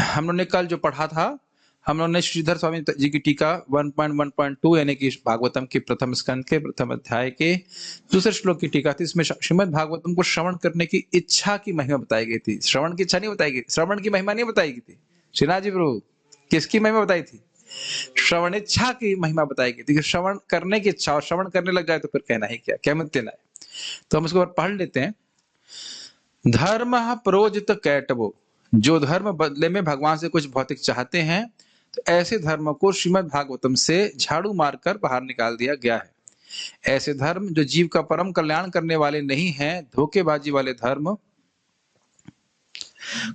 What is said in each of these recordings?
हम लोगों ने कल जो पढ़ा था, हम लोगों ने श्रीधर स्वामी जी की टीका 1.1.2 यानी कि भागवतम के प्रथम स्कंद के प्रथम अध्याय के दूसरे श्लोक की टीका थी। इसमें श्रीमद् भागवतम को श्रवण करने की इच्छा की महिमा बताई गई थी। श्रवण की इच्छा नहीं बताई गई, श्रवण की महिमा नहीं बताई गई थी। श्रीनाथ जी प्रभु किसकी महिमा बताई थी? श्रवण इच्छा की महिमा बताई गई थी। श्रवण करने की इच्छा, और श्रवण करने लग जाए तो फिर कहना ही क्या, क्या मत देना है। तो हम इसको पढ़ लेते हैं। धर्म प्रोजित कैटवो, जो धर्म बदले में भगवान से कुछ भौतिक चाहते हैं, तो ऐसे धर्म को श्रीमद् भागवतम से झाड़ू मारकर बाहर निकाल दिया गया है। ऐसे धर्म जो जीव का परम कल्याण करने वाले नहीं हैं, धोखेबाजी वाले धर्म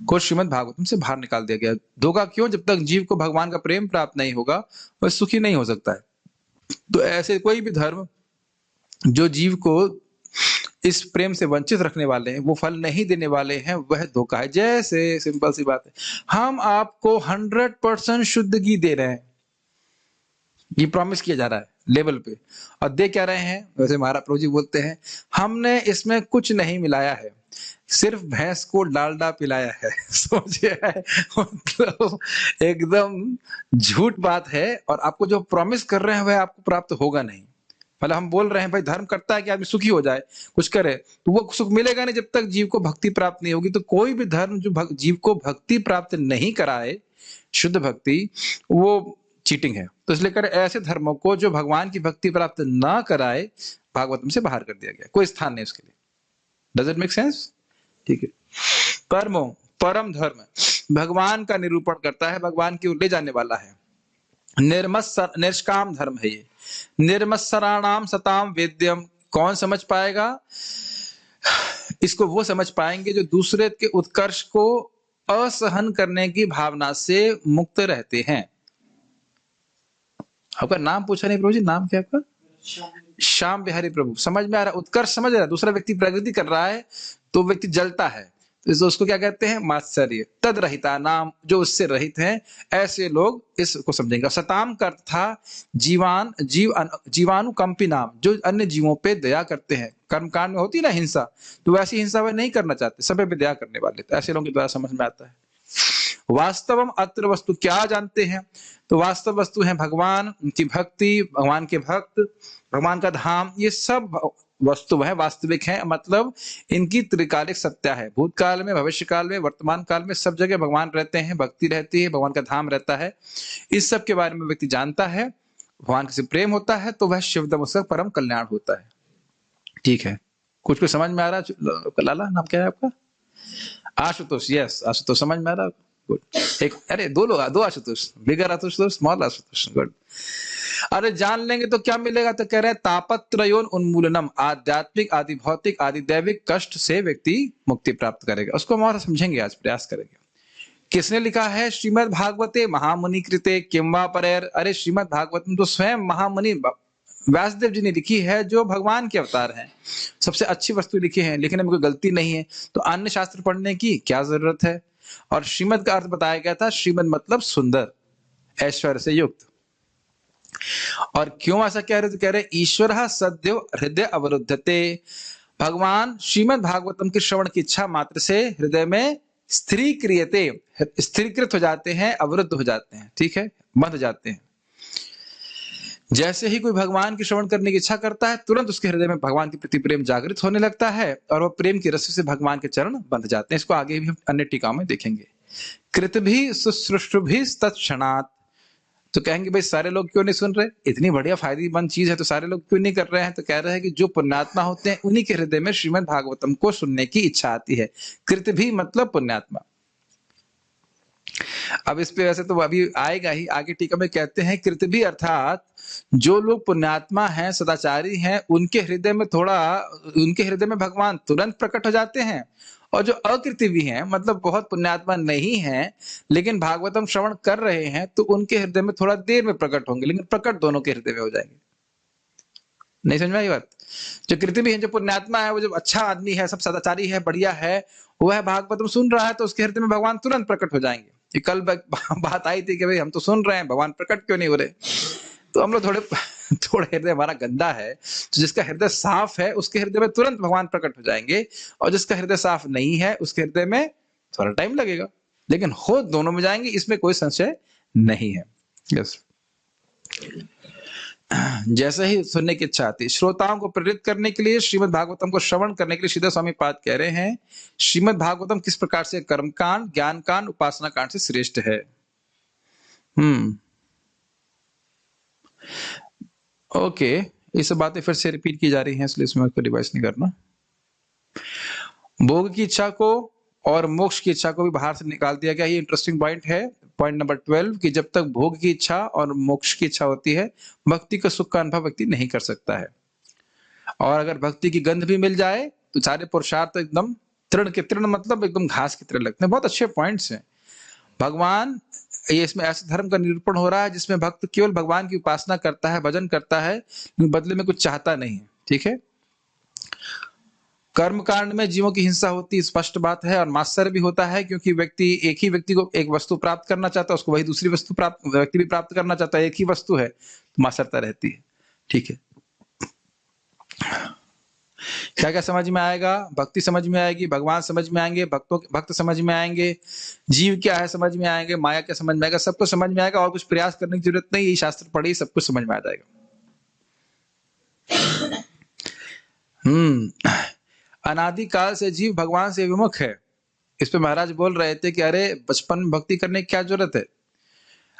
को श्रीमद् भागवतम से बाहर निकाल दिया गया। धोखा क्यों? जब तक जीव को भगवान का प्रेम प्राप्त नहीं होगा वह सुखी नहीं हो सकता है। तो ऐसे कोई भी धर्म जो जीव को इस प्रेम से वंचित रखने वाले हैं, वो फल नहीं देने वाले हैं, वह धोखा है। जैसे सिंपल सी बात है, हम आपको 100% शुद्ध घी दे रहे हैं, ये प्रॉमिस किया जा रहा है लेवल पे, और दे क्या रहे हैं? वैसे महाराज प्रभु जी बोलते हैं, हमने इसमें कुछ नहीं मिलाया है, सिर्फ भैंस को डालडा पिलाया है। सोचिए, मतलब एकदम झूठ बात है। और आपको जो प्रॉमिस कर रहे हैं वह आपको प्राप्त होगा नहीं। मतलब हम बोल रहे हैं भाई धर्म करता है कि आदमी सुखी हो जाए, कुछ करे, तो वो सुख मिलेगा नहीं जब तक जीव को भक्ति प्राप्त नहीं होगी। तो कोई भी धर्म जो जीव को भक्ति प्राप्त नहीं कराए, शुद्ध भक्ति, वो चीटिंग है। तो इसलिए कर ऐसे धर्मों को जो भगवान की भक्ति प्राप्त ना कराए, भागवतम से बाहर कर दिया गया, कोई स्थान नहीं उसके लिए। Does it make sense? ठीक है। परमो, परम धर्म भगवान का निरूपण करता है, भगवान की ओर ले जाने वाला है। निष्काम धर्म है ये। निर्मत्सराणाम सताम वेद्यम, कौन समझ पाएगा इसको? वो समझ पाएंगे जो दूसरे के उत्कर्ष को असहन करने की भावना से मुक्त रहते हैं। आपका नाम पूछा नहीं प्रभु जी, नाम क्या आपका? श्याम बिहारी प्रभु। समझ में आ रहा? उत्कर्ष समझ रहा है, दूसरा व्यक्ति प्रगति कर रहा है तो व्यक्ति जलता है, तो उसको क्या कहते हैं? मात्सर्य। तद रहिता नाम, जो उससे रहित हैं, ऐसे लोग इसको समझेंगे। सताम का अर्थ था जीवानुकंपी नाम, जो अन्य जीवों पे दया करते हैं। कर्मकांड में होती है ना हिंसा, तो वैसी हिंसा वह नहीं करना चाहते, सब पे दया करने वाले, तो ऐसे लोगों के द्वारा समझ में आता है। वास्तवम अत्र वस्तु, क्या जानते हैं? तो वास्तव वस्तु है भगवान, उनकी भक्ति, भगवान के भक्त, भगवान का धाम, ये सब वस्तु है, वास्तविक है। मतलब इनकी त्रिकालिक सत्या है। भूतकाल में, भविष्य काल में, वर्तमान काल में, सब जगह भगवान रहते हैं, भक्ति रहती है, भगवान का धाम रहता है। इस सब के बारे में व्यक्ति जानता है, भगवान से प्रेम होता है, तो वह शिवदम, उसका परम कल्याण होता है। ठीक है, कुछ कुछ समझ में आ रहा है? लाला नाम क्या है आपका? आशुतोष। यस, आशुतोष समझ में आ रहा है? गुड। एक, अरे दो लोग, दो आशुतोष, बिगर आशुतोष, स्मॉल आशुतोष। गुड। अरे जान लेंगे तो क्या मिलेगा? तो कह रहे हैं तापत्रयोन उन्मूलनम, आध्यात्मिक, आदि भौतिक, आदि दैविक कष्ट से व्यक्ति मुक्ति प्राप्त करेगा। उसको हम और समझेंगे, आज प्रयास करेंगे। किसने लिखा है? श्रीमद् भागवते महामुनि कृते किंवा परेर। अरे श्रीमद् भागवतम तो स्वयं महामुनि व्यासदेव जी ने लिखी है, जो भगवान के अवतार हैं, सबसे अच्छी वस्तु लिखी है, लिखने में कोई गलती नहीं है, तो अन्य शास्त्र पढ़ने की क्या जरूरत है? और श्रीमद् का अर्थ बताया गया था, श्रीमद् मतलब सुंदर, ऐश्वर्य से युक्त। और क्यों ऐसा कह रहे? तो कह रहे ईश्वर सद्यो हृदय अवरुद्धते, भगवान श्रीमद् भागवतम के श्रवण की इच्छा मात्र से हृदय में स्थिरीक्रियते, स्थिरीकृत हो जाते हैं, अवरुद्ध हो जाते हैं। ठीक है, बंध हो जाते हैं। जैसे ही कोई भगवान की श्रवण करने की इच्छा करता है, तुरंत उसके हृदय में भगवान के प्रति प्रेम जागृत होने लगता है, और वह प्रेम की रस्सी से भगवान के चरण बंध जाते हैं। इसको आगे भी हम अन्य टीकाओं में देखेंगे। कृत भी सुश्रुष्ट भी तत्क्षणात्, तो कहेंगे भाई सारे लोग क्यों नहीं सुन रहे? इतनी बढ़िया फायदेमंद चीज है तो सारे लोग क्यों नहीं कर रहे हैं? तो कह रहे हैं कि जो पुण्यात्मा होते हैं उन्हीं के हृदय में श्रीमद् भागवतम को सुनने की इच्छा आती है। कृत भी मतलब पुण्यात्मा। अब इस पे वैसे तो अभी आएगा ही, आगे टीका में कहते हैं कृत भी अर्थात जो लोग पुण्यात्मा हैं, सदाचारी हैं, उनके हृदय में भगवान तुरंत प्रकट हो जाते हैं। और जो अकृति भी हैं, मतलब बहुत पुण्यात्मा नहीं हैं लेकिन भागवतम श्रवण कर रहे हैं, तो उनके हृदय में थोड़ा देर में प्रकट होंगे, लेकिन प्रकट दोनों के हृदय में हो जाएंगे। नहीं समझ में आई बात? जो कृति भी है, जो पुण्यात्मा है, वो जो अच्छा आदमी है, सब सदाचारी है, बढ़िया है, वह भागवतम सुन रहा है, तो उसके हृदय में भगवान तुरंत प्रकट हो जाएंगे। ये कल बात आई थी कि भाई हम तो सुन रहे हैं, भगवान प्रकट क्यों नहीं हो रहे? तो हम लोग थोड़े हृदय हमारा गंदा है, तो जिसका हृदय साफ है उसके हृदय में तुरंत भगवान प्रकट हो जाएंगे, और जिसका हृदय साफ नहीं है उसके हृदय में थोड़ा टाइम लगेगा। लेकिन हो दोनों में जाएंगे, इसमें कोई संशय नहीं है। यस। जैसे ही सुनने की इच्छा आती है, श्रोताओं को प्रेरित करने के लिए श्रीमद् भागवतम को श्रवण करने के लिए सीधा स्वामी पाद कह रहे हैं, श्रीमद् भागवतम किस प्रकार से कर्मकांड, ज्ञान कांड, उपासना कांड से श्रेष्ठ है। ओके, ये सब बातें फिर से रिपीट की जा रही हैं, इसलिए इसमें आपको रिवाइज नहीं करना। भोग की इच्छा को और मोक्ष की इच्छा को भी बाहर से निकाल दिया गया। ये इंटरेस्टिंग पॉइंट है, पॉइंट नंबर 12, कि जब तक भोग की इच्छा और मोक्ष की इच्छा होती है, भक्ति का सुख का अनुभव व्यक्ति नहीं कर सकता है। और अगर भक्ति की गंध भी मिल जाए तो सारे पुरुषार्थ एकदम तृण के तृण, मतलब एकदम घास की तरह लगते हैं। बहुत अच्छे पॉइंट्स हैं। भगवान, ये इसमें ऐसे धर्म का निरूपण हो रहा है जिसमें भक्त केवल भगवान की उपासना करता है, भजन करता है, लेकिन बदले में कुछ चाहता नहीं है। ठीक है। कर्म कांड में जीवों की हिंसा होती, स्पष्ट बात है, और मात्सर्य भी होता है, क्योंकि व्यक्ति एक ही व्यक्ति को एक वस्तु प्राप्त करना चाहता है, उसको वही दूसरी वस्तु प्राप्त व्यक्ति भी प्राप्त करना चाहता है, एक ही वस्तु है, तो मात्सरता रहती है। ठीक है। क्या क्या समझ में आएगा? भक्ति समझ में आएगी, भगवान समझ में आएंगे, भक्त समझ में आएंगे, जीव क्या है समझ में आएंगे, माया क्या समझ में आएगा, सब कुछ समझ में आएगा, और कुछ प्रयास करने की जरूरत नहीं। ये शास्त्र पढ़ी, सब कुछ समझ में आ जाएगा। अनादिकाल से जीव भगवान से विमुख है। इस पे महाराज बोल रहे थे कि अरे बचपन में भक्ति करने की क्या जरूरत है?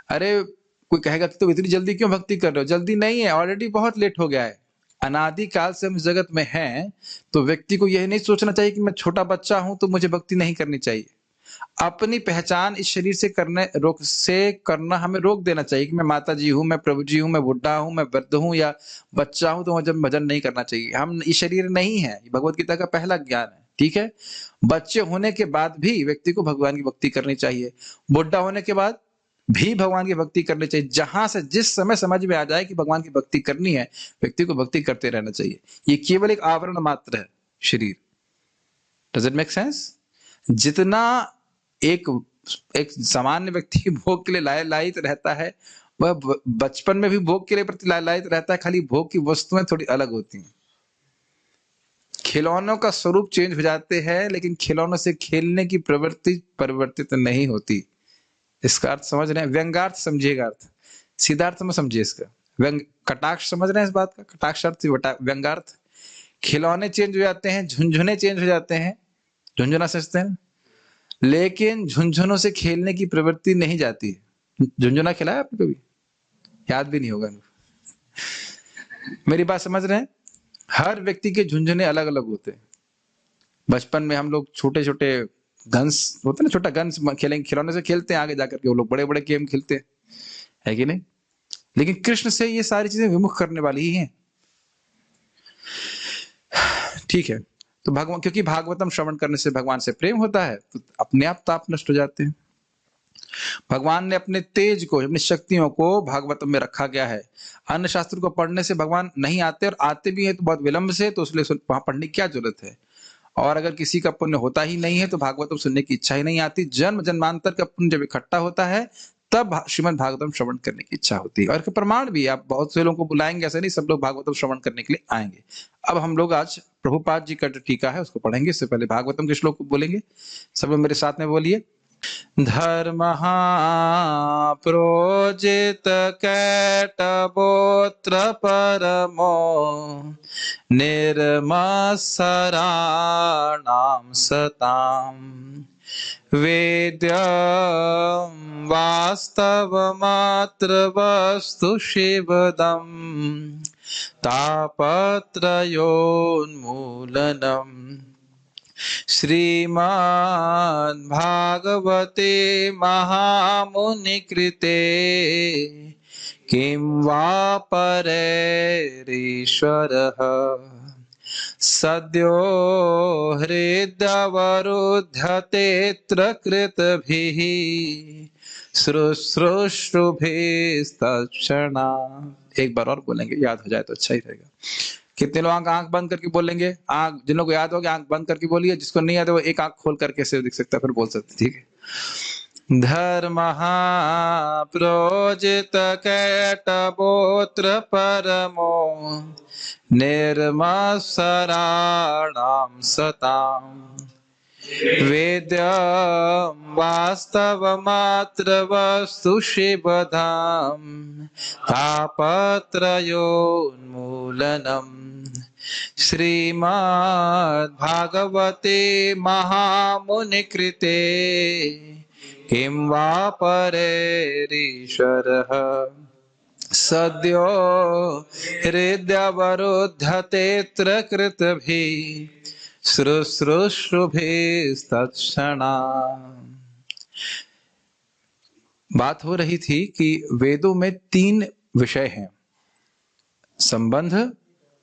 अरे कोई कहेगा कि तुम इतनी जल्दी क्यों भक्ति कर रहे हो? जल्दी नहीं है, ऑलरेडी बहुत लेट हो गया है। अनादिकाल से हम जगत में हैं, तो व्यक्ति को यह नहीं सोचना चाहिए कि मैं छोटा बच्चा हूं तो मुझे भक्ति नहीं करनी चाहिए। अपनी पहचान इस शरीर से करना हमें रोक देना चाहिए कि मैं माता जी हूं, मैं प्रभु जी हूं, मैं बुढ़ा हूं, मैं वृद्ध हूं या बच्चा हूं, तो मुझे भजन नहीं करना चाहिए। हम इस शरीर नहीं है। भगवत गीता का पहला ज्ञान है। ठीक है। बच्चे होने के बाद भी व्यक्ति को भगवान की भक्ति करनी चाहिए, बुढ़ा होने के बाद भी भगवान की भक्ति करनी चाहिए। जहां से जिस समय समझ में आ जाए कि भगवान की भक्ति करनी है, व्यक्ति को भक्ति करते रहना चाहिए। ये केवल एक आवरण मात्र है शरीर। Does it make sense? जितना एक सामान्य व्यक्ति भोग के लिए लालयित रहता है, वह बचपन में भी भोग के लिए प्रति लालयित रहता है, खाली भोग की वस्तुएं थोड़ी अलग होती हैं। खिलौनों का स्वरूप चेंज हो जाते हैं, लेकिन खिलौनों से खेलने की प्रवृत्ति परिवर्तित नहीं होती। इसका अर्थ समझ रहे हैं? व्यंगार्थ समझिएगा, अर्थ सीधार्थ में समझिए इसका। व्यंग कटाक्ष समझ रहे हैं इस बात का? कटाक्ष अर्थ व्यंगार्थ। खिलौने चेंज हो जाते हैं, झुंझुने चेंज हो जाते हैं, झुंझुना समझते हैं, लेकिन झुंझुनों से खेलने की प्रवृत्ति नहीं जाती है। झुंझुना खिलाया आपने कभी? याद भी नहीं होगा। मेरी बात समझ रहे हैं? हर व्यक्ति के झुंझुने अलग अलग होते हैं। बचपन में हम लोग छोटे छोटे गन्स होते हैं ना, छोटा गन्स खेलेंगे, खिलौने से खेलते हैं, आगे जाकर के वो लोग बड़े बड़े गेम खेलते हैं, है कि नहीं? लेकिन कृष्ण से ये सारी चीजें विमुख करने वाली ही हैं। ठीक है। तो भगवान, क्योंकि भागवतम श्रवण करने से भगवान से प्रेम होता है, तो अपने आप ताप नष्ट हो जाते हैं। भगवान ने अपने तेज को, अपनी शक्तियों को भागवतम में रखा गया है। अन्य शास्त्र को पढ़ने से भगवान नहीं आते, और आते भी हैं तो बहुत विलंब से, तो इसलिए वहां पढ़ने की क्या जरूरत है? और अगर किसी का पुण्य होता ही नहीं है तो भागवतम सुनने की इच्छा ही नहीं आती। जन्म जन्मांतर का पुण्य जब इकट्ठा होता है, तब श्रीमद् भागवतम श्रवण करने की इच्छा होती है। और इसका प्रमाण भी, आप बहुत से लोगों को बुलाएंगे, ऐसा नहीं सब लोग भागवतम श्रवण करने के लिए आएंगे। अब हम लोग आज प्रभुपाद जी का जो टीका है उसको पढ़ेंगे। इससे पहले भागवतम के श्लोक को बोलेंगे। सब लोग मेरे साथ में बोलिए। धर्मः प्रोजित कैटवोऽत्र परमो निर्मत्सराणां सताम् वेद्यं वास्तवमात्रवस्तु शिवदम् तापत्रयोन्मूलनम् श्रीमद्भागवते महामुनिकृते किं वा परैरीश्वरः सद्यो हृदयवरुध्यतेऽत्र कृतभिः शुश्रूषुभिस्तत्क्षणात्। एक बार और बोलेंगे, याद हो जाए तो अच्छा ही रहेगा। कितने लोग आंख बंद करके बोलेंगे? आंख, जिन लोगों को याद होगा आंख बंद करके बोलिए, जिसको नहीं याद है वो एक आंख खोल करके से दिख सकता है, फिर बोल सकते। ठीक है। धर्मः प्रोजित कैटवोऽत्र परमो निर्मत्सराणां सताम् वेद्यं वास्तवमात्रवस्तु शिवधाम तापत्रयोन्मूलनम् श्रीमद्भागवते महामुनिकृते किं वा परेरीश्वरः सद्यो हृदयवरुध्यतेऽत्र कृतभिः शुश्रूषुभिस्तत्क्षणा। बात हो रही थी कि वेदों में 3 विषय हैं, संबंध,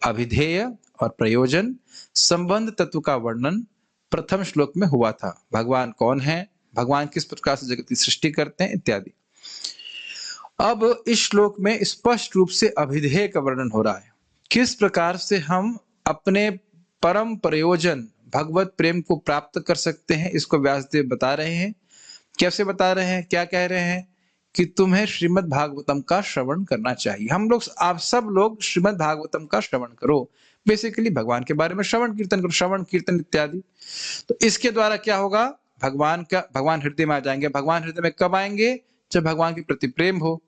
अभिधेय और प्रयोजन। संबंध तत्व का वर्णन प्रथम श्लोक में हुआ था। भगवान कौन है, भगवान किस प्रकार से जगत की सृष्टि करते हैं इत्यादि। अब इस श्लोक में स्पष्ट रूप से अभिधेय का वर्णन हो रहा है, किस प्रकार से हम अपने परम प्रयोजन भगवत प्रेम को प्राप्त कर सकते हैं। इसको व्यासदेव बता रहे हैं। कैसे बता रहे हैं, क्या कह रहे हैं कि तुम्हें श्रीमद् भागवतम का श्रवण करना चाहिए। हम लोग, आप सब लोग श्रीमद् भागवतम का श्रवण करो। बेसिकली भगवान के बारे में श्रवण कीर्तन करो, श्रवण कीर्तन इत्यादि। तो इसके द्वारा क्या होगा, भगवान हृदय में आ जाएंगे। भगवान हृदय में कब आएंगे, जब भगवान के प्रति प्रेम हो।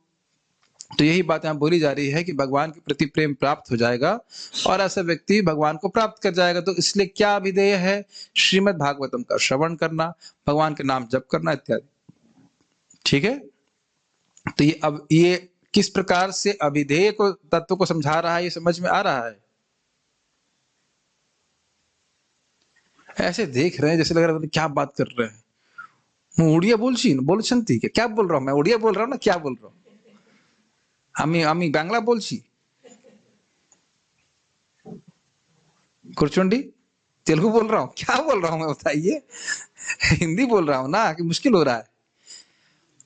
तो यही बात यहाँ बोली जा रही है कि भगवान के प्रति प्रेम प्राप्त हो जाएगा और ऐसा व्यक्ति भगवान को प्राप्त कर जाएगा। तो इसलिए क्या अभिधेय है, श्रीमद् भागवतम का श्रवण करना, भगवान के नाम जप करना इत्यादि। ठीक है, तो ये किस प्रकार से अभिधेय को तत्व को समझा रहा है, ये समझ में आ रहा है। ऐसे देख रहे हैं जैसे लग रहा है क्या बात कर रहे हैं, मैं उड़िया बोलछी क्या बोल रहा हूँ, मैं उड़िया बोल रहा हूँ ना, क्या बोल रहा हूँ, আমি বাংলা বলছি, कुरचुंडी तेलुगु बोल रहा हूँ, क्या बोल रहा हूँ मैं बताइए। हिंदी बोल रहा हूँ ना, कि मुश्किल हो रहा है।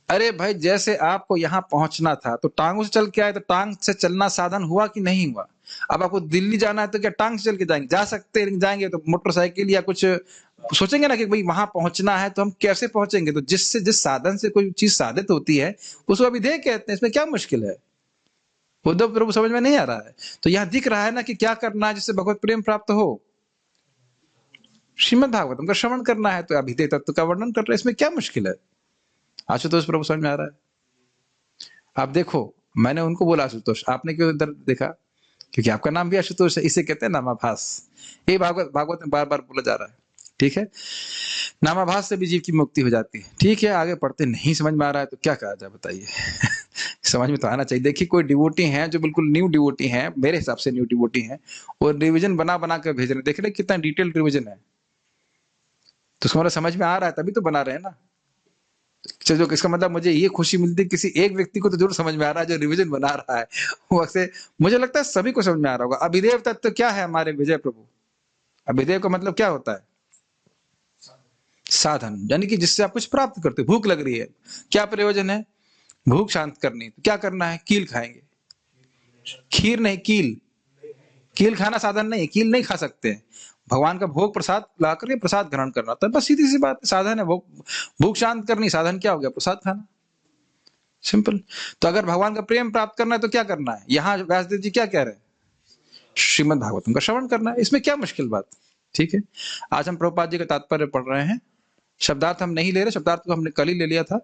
अरे भाई, जैसे आपको यहाँ पहुंचना था तो टांगों से चल के आए, तो टांग से चलना साधन हुआ कि नहीं हुआ। अब आपको दिल्ली जाना है तो क्या टांग से चल के जाएंगे, जा सकते हैं, जाएंगे तो मोटरसाइकिल या कुछ सोचेंगे ना कि भाई वहां पहुंचना है तो हम कैसे पहुंचेंगे। तो जिस साधन से कोई चीज साधित होती है उसको अभिधेय कहते हैं। इसमें क्या मुश्किल है, उद्धव प्रभु समझ में नहीं आ रहा है। तो यहाँ दिख रहा है ना कि क्या करना है जिससे भगवत प्रेम प्राप्त हो, श्रीमद् भागवतम का श्रवण करना है। तो अभिधेय तत्व का वर्णन कर रहे हैं, इसमें क्या मुश्किल है। आशुतोष प्रभु समझ में आ रहा है। आप देखो, मैंने उनको बोला आशुतोष, आपने क्यों इधर देखा, क्योंकि आपका नाम भी आशुतोष है, इसे कहते हैं नामाभास। ये भागवत में बार बार बोला जा रहा है। ठीक है, नामाभास से भी जीव की मुक्ति हो जाती है। ठीक है, आगे पढ़ते। नहीं समझ में आ रहा है तो क्या कहा जाए बताइए। समझ में तो आना चाहिए। देखिए, कोई डिवोटी हैं जो बिल्कुल न्यू डिवोटी हैं, मेरे हिसाब से न्यू डिवोटी हैं, और रिविजन बना कर भेज रहे हैं। देख रहे कितना डिटेल रिविजन है। तो उसको मतलब समझ में आ रहा है तभी तो बना रहे हैं ना। चलो, इसका मतलब मुझे ये खुशी मिलती है किसी एक व्यक्ति को तो जरूर समझ में आ रहा है जो रिवीजन बना रहा है। वैसे मुझे लगता है सभी को समझ में आ रहा होगा। अभिदेव तत्व क्या है हमारे विजय प्रभु। अभिदेव का मतलब क्या होता है, साधन, यानी कि जिससे आप कुछ प्राप्त करते हो। भूख लग रही है, क्या प्रयोजन है, भूख शांत करनी। तो क्या करना है, कील खाएंगे, खीर नहीं, कील खाना साधन नहीं है, कील नहीं खा सकते। भगवान का भोग प्रसाद ला करके प्रसाद ग्रहण करना, तो बस सीधी सी बात, साधन है। भूख शांत करनी, साधन क्या हो गया, प्रसाद खाना, सिंपल। तो अगर भगवान का प्रेम प्राप्त करना है तो क्या करना है, यहाँ व्यासदेव जी क्या कह रहे हैं, श्रीमद् भागवतम का श्रवण करना है। इसमें क्या मुश्किल बात। ठीक है, आज हम प्रभुपाद जी का तात्पर्य पढ़ रहे हैं। शब्दार्थ हम नहीं ले रहे, शब्दार्थ को हमने कल ही ले लिया था।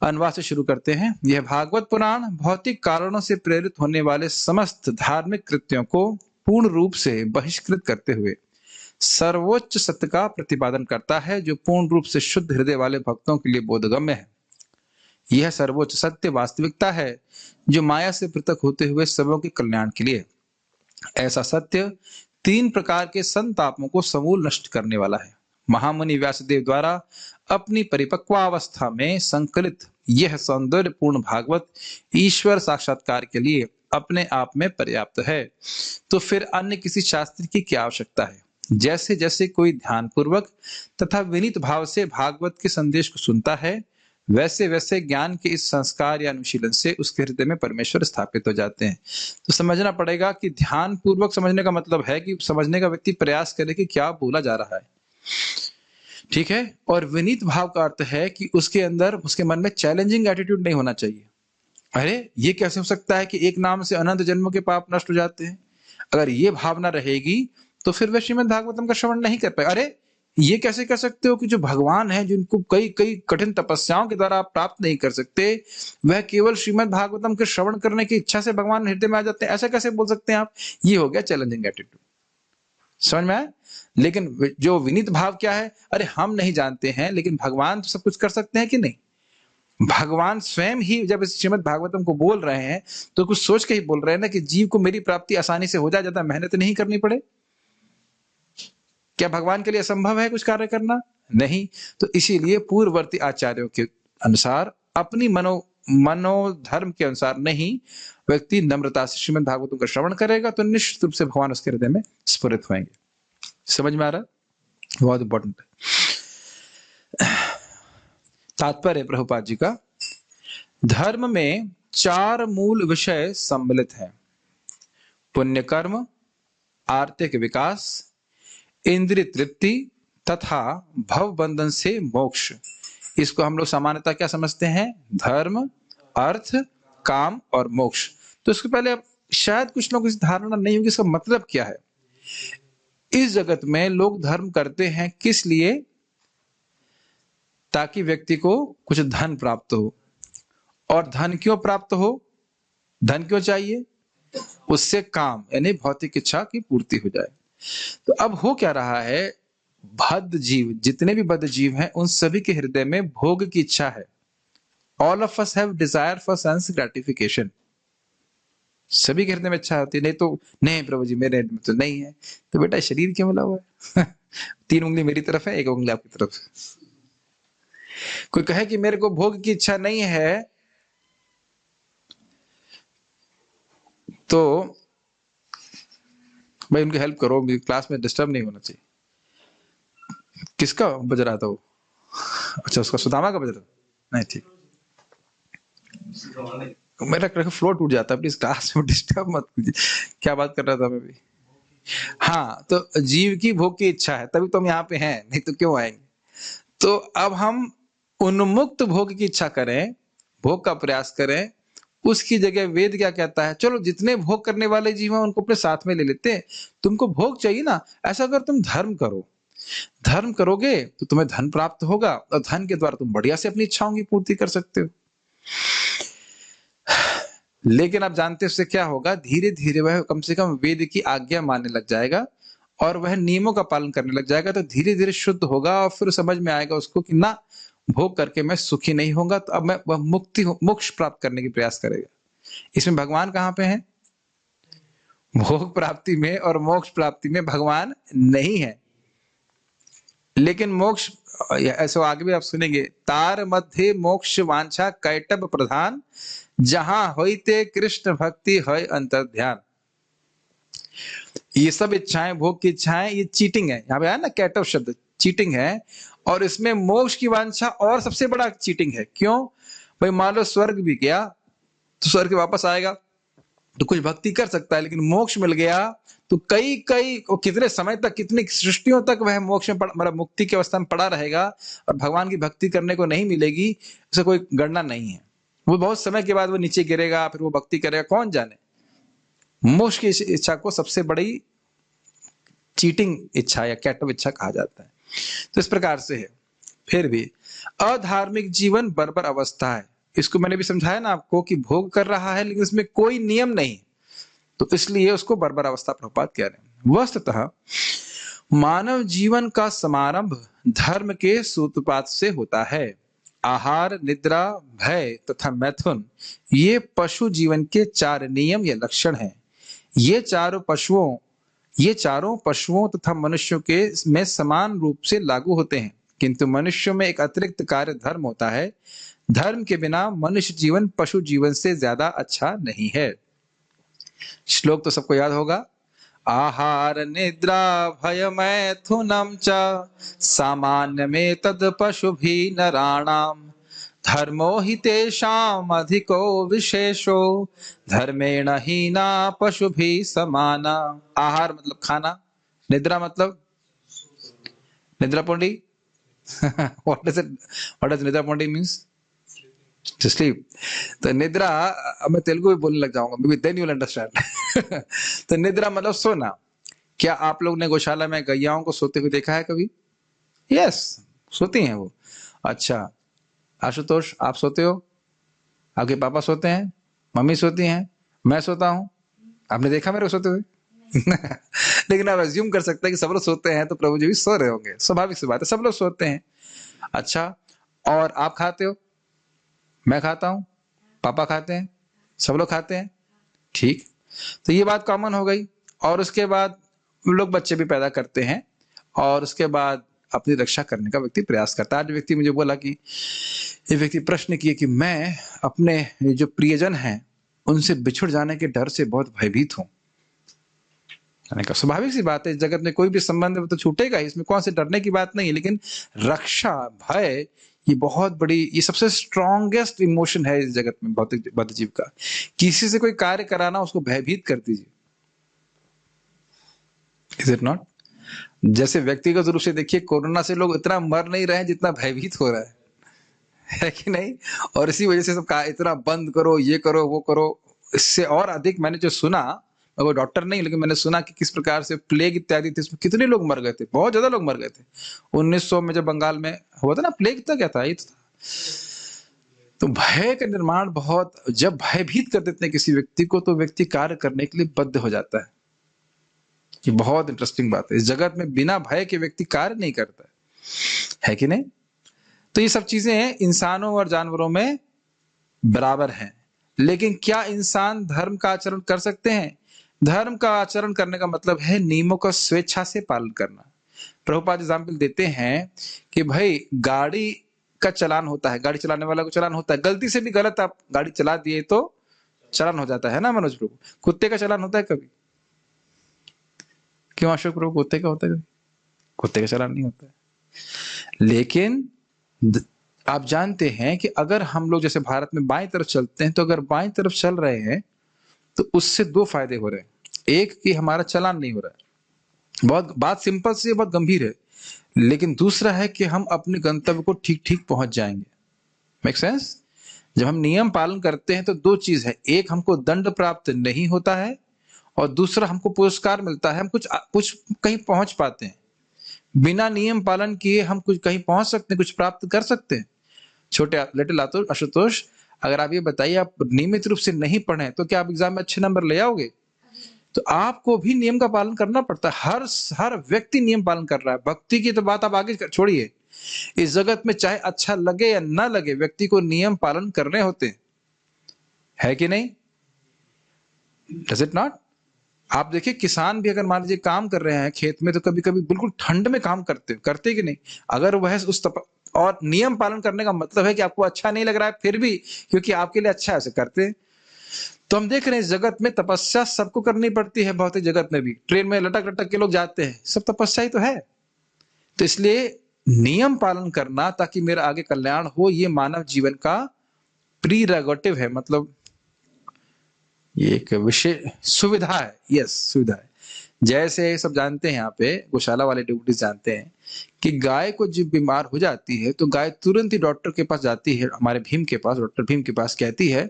अनुवाद से शुरू करते हैं। यह भागवत पुराण भौतिक कारणों से प्रेरित होने वाले समस्त धार्मिक कृत्यों को पूर्ण रूप से बहिष्कृत करते हुए सर्वोच्च सत्य का प्रतिपादन करता है, जो पूर्ण रूप से शुद्ध हृदय वाले भक्तों के लिए बोधगम्य है। यह सर्वोच्च सत्य वास्तविकता है जो माया से पृथक होते हुए सबों के कल्याण के लिए। ऐसा सत्य 3 प्रकार के संतापों को समूल नष्ट करने वाला है। महामुनि व्यासदेव द्वारा अपनी परिपक्वावस्था में संकलित यह सौंदर्यपूर्ण भागवत ईश्वर साक्षात्कार के लिए अपने आप में पर्याप्त है। तो फिर अन्य किसी शास्त्र की क्या आवश्यकता है। जैसे जैसे कोई ध्यान पूर्वक तथा विनीत भाव से भागवत के संदेश को सुनता है, वैसे वैसे ज्ञान के इस संस्कार या अनुशीलन से उसके हृदय में परमेश्वर स्थापित हो जाते हैं। तो समझना पड़ेगा कि ध्यान पूर्वक समझने का मतलब है कि समझने का व्यक्ति प्रयास करे कि क्या बोला जा रहा है। ठीक है, और विनीत भाव का अर्थ है कि उसके अंदर, उसके मन में चैलेंजिंग एटीट्यूड नहीं होना चाहिए। अरे ये कैसे हो सकता है कि एक नाम से अनंत जन्मों के पाप नष्ट हो जाते हैं। अगर ये भावना रहेगी तो फिर वह श्रीमद् भागवतम का श्रवण नहीं कर पाए। अरे ये कैसे कह सकते हो कि जो भगवान है, जिनको कई कई कठिन तपस्याओं के द्वारा आप प्राप्त नहीं कर सकते, वह केवल श्रीमद् भागवतम के श्रवण करने की इच्छा से भगवान हृदय में आ जाते हैं? ऐसा कैसे बोल सकते हैं आप? ये हो गया चैलेंजिंग एटीट्यूड। समझ में आया? लेकिन जो विनीत भाव क्या है, अरे हम नहीं जानते हैं, लेकिन भगवान तो सब कुछ कर सकते हैं कि नहीं? भगवान स्वयं ही जब इस श्रीमद् भागवतम को बोल रहे हैं तो कुछ सोच के ही बोल रहे हैं ना कि जीव को मेरी प्राप्ति आसानी से हो जाए, ज्यादा मेहनत नहीं करनी पड़े। क्या भगवान के लिए असंभव है कुछ कार्य करना? नहीं। तो इसीलिए पूर्ववर्ती आचार्यों के अनुसार अपनी मनोधर्म के अनुसार नहीं, व्यक्ति नम्रता से श्रीमद् भागवतम का श्रवण करेगा तो निश्चित रूप से भगवान उसके हृदय में स्फुरित होंगे। समझ में आ रहा? बहुत इंपॉर्टेंट है। तात्पर्य प्रभुपाद जी का, धर्म में 4 मूल विषय सम्मिलित हैं: पुण्य कर्म, आर्थिक विकास, इंद्रिय तृप्ति तथा भव बंधन से मोक्ष। इसको हम लोग सामान्यतः क्या समझते हैं? धर्म, अर्थ, काम और मोक्ष। तो इसके पहले अब शायद कुछ लोगों को धारणा नहीं होगी इसका मतलब क्या है। इस जगत में लोग धर्म करते हैं किस लिए? ताकि व्यक्ति को कुछ धन प्राप्त हो। और धन क्यों प्राप्त हो? धन क्यों चाहिए? उससे काम यानी भौतिक इच्छा की पूर्ति हो जाए। तो अब हो क्या रहा है, बद्ध जीव, जितने भी बद्ध जीव हैं, उन सभी के हृदय में भोग की इच्छा है। All of us have desire for sense gratification. सभी के हृदय में इच्छा होती है। नहीं तो नहीं प्रभु जी मेरे में तो नहीं है। तो बेटा शरीर क्यों मिला हुआ है? 3 उंगली मेरी तरफ है, 1 उंगली आपकी तरफ। कोई कहे कि मेरे को भोग की इच्छा नहीं है, तो भाई उनकी हेल्प करो, क्लास में डिस्टर्ब नहीं होना चाहिए। किसका बज रहा था वो? अच्छा उसका, सुदामा का बज रहा? नहीं ठीक, मेरा फ्लो टूट जाता है। प्लीज क्लास में डिस्टर्ब मत कीजिए। क्या बात कर रहा था मैं भी? हाँ, तो जीव की भोग की इच्छा है, तभी तो हम यहाँ पे हैं, नहीं तो क्यों आएंगे। तो अब हम उन्मुक्त भोग की इच्छा करें, भोग का प्रयास करें, उसकी जगह वेद क्या कहता है? चलो जितने भोग करने वाले जीव हैं उनको अपने साथ में ले लेते हैं। तुमको भोग चाहिए ना, ऐसा अगर तुम धर्म करो, धर्म करोगे तो तुम्हें धन प्राप्त होगा और धन के द्वारा तुम बढ़िया से अपनी इच्छाओं की पूर्ति कर सकते हो। लेकिन आप जानते हैं उससे क्या होगा? धीरे धीरे वह कम से कम वेद की आज्ञा मानने लग जाएगा और वह नियमों का पालन करने लग जाएगा। तो धीरे धीरे शुद्ध होगा और फिर समझ में आएगा उसको कि ना, भोग करके मैं सुखी नहीं होऊंगा। तो अब मैं वह मोक्ष प्राप्त करने की प्रयास करेगा। इसमें भगवान कहां पे है? भोग प्राप्ति में और मोक्ष प्राप्ति में भगवान नहीं है। लेकिन मोक्ष ऐसा आगे भी आप सुनेंगे, तार मध्य मोक्ष वांछा कैटब प्रधान, जहां होइते कृष्ण भक्ति है अंतर ध्यान। ये सब इच्छाएं, भोग की इच्छाएं, ये चीटिंग है। यहाँ पे आया ना कैटव शब्द, चीटिंग है। और इसमें मोक्ष की वांछा और सबसे बड़ा चीटिंग है। क्यों भाई? मान लो स्वर्ग भी गया तो स्वर्ग वापस आएगा तो कुछ भक्ति कर सकता है, लेकिन मोक्ष मिल गया तो कई कितने समय तक, कितनी सृष्टियों तक वह मोक्ष में मतलब मुक्ति की अवस्था में पड़ा रहेगा और भगवान की भक्ति करने को नहीं मिलेगी, उसे कोई गणना नहीं है। वो बहुत समय के बाद वो नीचे गिरेगा, फिर वो भक्ति करेगा, कौन जाने। मोक्ष की इच्छा को सबसे बड़ी चीटिंग इच्छा या कैटव इच्छा कहा जाता है। तो इस प्रकार से है। फिर भी अधार्मिक जीवन बर्बर अवस्था है। इसको मैंने भी समझाया ना आपको कि भोग कर रहा है लेकिन इसमें कोई नियम नहीं, तो इसलिए उसको बर्बर अवस्था प्रभुपाद कह रहे हैं। वस्तुतः मानव जीवन का समारंभ धर्म के सूत्रपात से होता है। आहार, निद्रा, भय तथा मैथुन ये पशु जीवन के 4 नियम या लक्षण हैं। ये चारों पशुओं तथा मनुष्यों के में समान रूप से लागू होते हैं, किंतु मनुष्यों में एक अतिरिक्त कार्य धर्म होता है। धर्म के बिना मनुष्य जीवन पशु जीवन से ज्यादा अच्छा नहीं है। श्लोक तो सबको याद होगा। आहार निद्रा भय मैथुनम च सामान्य में तद पशु भी नराणाम धर्मो हि तेषाम अधिको विशेषो धर्मेण हीना पशु भी समाना। आहार मतलब खाना, निद्रा मतलब निद्रा पोंडी what does निद्रा पोंडी मीन्स? To sleep. तो निद्रा, अब मैं तेलुगु में बोलने लग जाऊंगा, maybe then you'll understand. तो निद्रा मतलब सोना। क्या आप लोग ने गौशाला में गैयाओं को सोते हुए देखा है कभी? यस, सोती हैं वो। अच्छा आशुतोष, आप सोते हो? आपके पापा सोते हैं? मम्मी सोती हैं? मैं सोता हूँ? आपने देखा मेरे को सोते हुए? लेकिन आप अज्यूम कर सकते हैं कि सब लोग सोते हैं तो प्रभु जी भी सो रहे होंगे, स्वाभाविक सी बात है, सब लोग सोते हैं। अच्छा, और आप खाते हो? मैं खाता हूँ, पापा खाते हैं, सब लोग खाते हैं, ठीक। तो ये बात कॉमन हो गई। और उसके बाद लोग बच्चे भी पैदा करते हैं और उसके बाद अपनी रक्षा करने का व्यक्ति प्रयास करता है। आज व्यक्ति मुझे बोला कि ये व्यक्ति प्रश्न किए कि मैं अपने जो प्रियजन हैं उनसे बिछुड़ जाने के डर से बहुत भयभीत हूं। मैंने कहा स्वाभाविक सी बात है, इस जगत में कोई भी संबंध तो छूटेगा, इसमें कौन से डरने की बात नहीं है। लेकिन रक्षा, भय, ये बहुत बड़ी, ये सबसे स्ट्रॉन्गेस्ट इमोशन है इस जगत में भौतिक बद्ध जीव का। किसी से कोई कार्य कराना, उसको भयभीत कर दीजिए। Is it not? जैसे व्यक्तिगत रूप से देखिए, कोरोना से लोग इतना मर नहीं रहे हैं जितना भयभीत हो रहा है कि नहीं? और इसी वजह से सब कहा इतना बंद करो, ये करो, वो करो। इससे और अधिक मैंने जो सुना, मैं वो डॉक्टर नहीं, लेकिन मैंने सुना कि किस प्रकार से प्लेग इत्यादि थी, इसमें कितने लोग मर गए थे, बहुत ज्यादा लोग मर गए थे। 1900 में जब बंगाल में हुआ था ना प्लेग, तो क्या था, ये तो था। तो भय का निर्माण बहुत, जब भयभीत कर देते हैं किसी व्यक्ति को तो व्यक्ति कार्य करने के लिए बद्ध हो जाता है। ये बहुत इंटरेस्टिंग बात है, इस जगत में बिना भय के व्यक्ति कार्य नहीं करता है कि नहीं? तो ये सब चीजें इंसानों और जानवरों में बराबर हैं। लेकिन क्या इंसान धर्म का आचरण कर सकते हैं? धर्म का आचरण करने का मतलब है नियमों का स्वेच्छा से पालन करना। प्रभुपाद एग्जाम्पल देते हैं कि भाई गाड़ी का चालान होता है, गाड़ी चलाने वाला को चालान होता है, गलती से भी गलत आप गाड़ी चला दिए तो चालान हो जाता है ना मनोज प्रभु? कुत्ते का चालान होता है कभी? क्यों अशोक प्रभु, कुत्ते का होता है कभी? कुत्ते का चालान नहीं होता है। लेकिन आप जानते हैं कि अगर हम लोग जैसे भारत में बाएं तरफ चलते हैं, तो अगर बाएं तरफ चल रहे हैं तो उससे दो फायदे हो रहे हैं। एक कि हमारा चालान नहीं हो रहा है, बहुत बात सिंपल सी, बहुत गंभीर है। लेकिन दूसरा है कि हम अपने गंतव्य को ठीक ठीक पहुंच जाएंगे। Make sense? जब हम नियम पालन करते हैं तो दो चीज है, एक हमको दंड प्राप्त नहीं होता है और दूसरा हमको पुरस्कार मिलता है, हम कुछ कुछ कहीं पहुंच पाते हैं। बिना नियम पालन किए हम कुछ कहीं पहुंच सकते हैं, कुछ प्राप्त कर सकते हैं। छोटे लिटिल आशुतोष, अगर आप ये बताइए, आप नियमित रूप से नहीं पढ़े तो क्या आप एग्जाम में अच्छे नंबर ले आओगे? तो आपको भी नियम का पालन करना पड़ता है। हर व्यक्ति नियम पालन कर रहा है। भक्ति की तो बात आप आगे छोड़िए, इस जगत में चाहे अच्छा लगे या ना लगे, व्यक्ति को नियम पालन करने होते हैं, है कि नहीं? Does it not? आप देखिए, किसान भी अगर मान लीजिए काम कर रहे हैं खेत में, तो कभी कभी बिल्कुल ठंड में काम करते कि नहीं? अगर वह और नियम पालन करने का मतलब है कि आपको अच्छा नहीं लग रहा है, फिर भी क्योंकि आपके लिए अच्छा है उसे करते हैं। तो हम देख रहे हैं इस जगत में तपस्या सबको करनी पड़ती है। भौतिक जगत में भी ट्रेन में लटक लटक के लोग जाते हैं, सब तपस्या ही तो है। तो इसलिए नियम पालन करना ताकि मेरा आगे कल्याण हो, ये मानव जीवन का प्रीरेगेटिव है, मतलब ये एक विशेष सुविधा है। यस, सुविधा है। जैसे सब जानते हैं, यहाँ पे गौशाला वाले डिवोटीज जानते हैं कि गाय को जब बीमार हो जाती है तो गाय तुरंत ही डॉक्टर के पास जाती है, हमारे भीम के पास, डॉक्टर भीम के पास, कहती है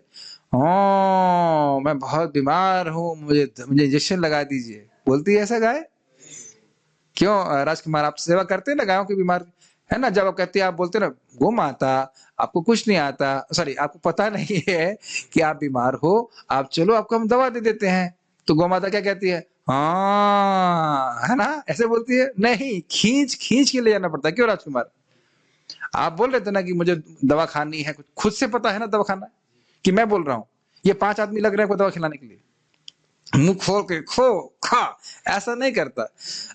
मैं बहुत बीमार हूँ, मुझे इंजेक्शन लगा दीजिए। बोलती है ऐसा गाय? क्यों राजकुमार, आप सेवा करते हैं ना गायों की बीमार, है ना? जब आप कहते हैं, आप बोलते हैं ना, गो माता आपको कुछ नहीं आता, सॉरी आपको पता नहीं है कि आप बीमार हो, आप चलो आपको हम दवा दे देते हैं। तो गौ माता क्या कहती है? हाँ, है ना? ऐसे बोलती है? नहीं, खींच खींच के ले जाना पड़ता है। क्यों राजकुमार? आप बोल रहे थे ना कि मुझे दवा खानी है, खुद से पता है ना दवा खाना है, कि मैं बोल रहा हूँ? ये 5 आदमी लग रहे हैं दवा खिलाने के लिए, मुंह खोल के खो खा, ऐसा नहीं करता।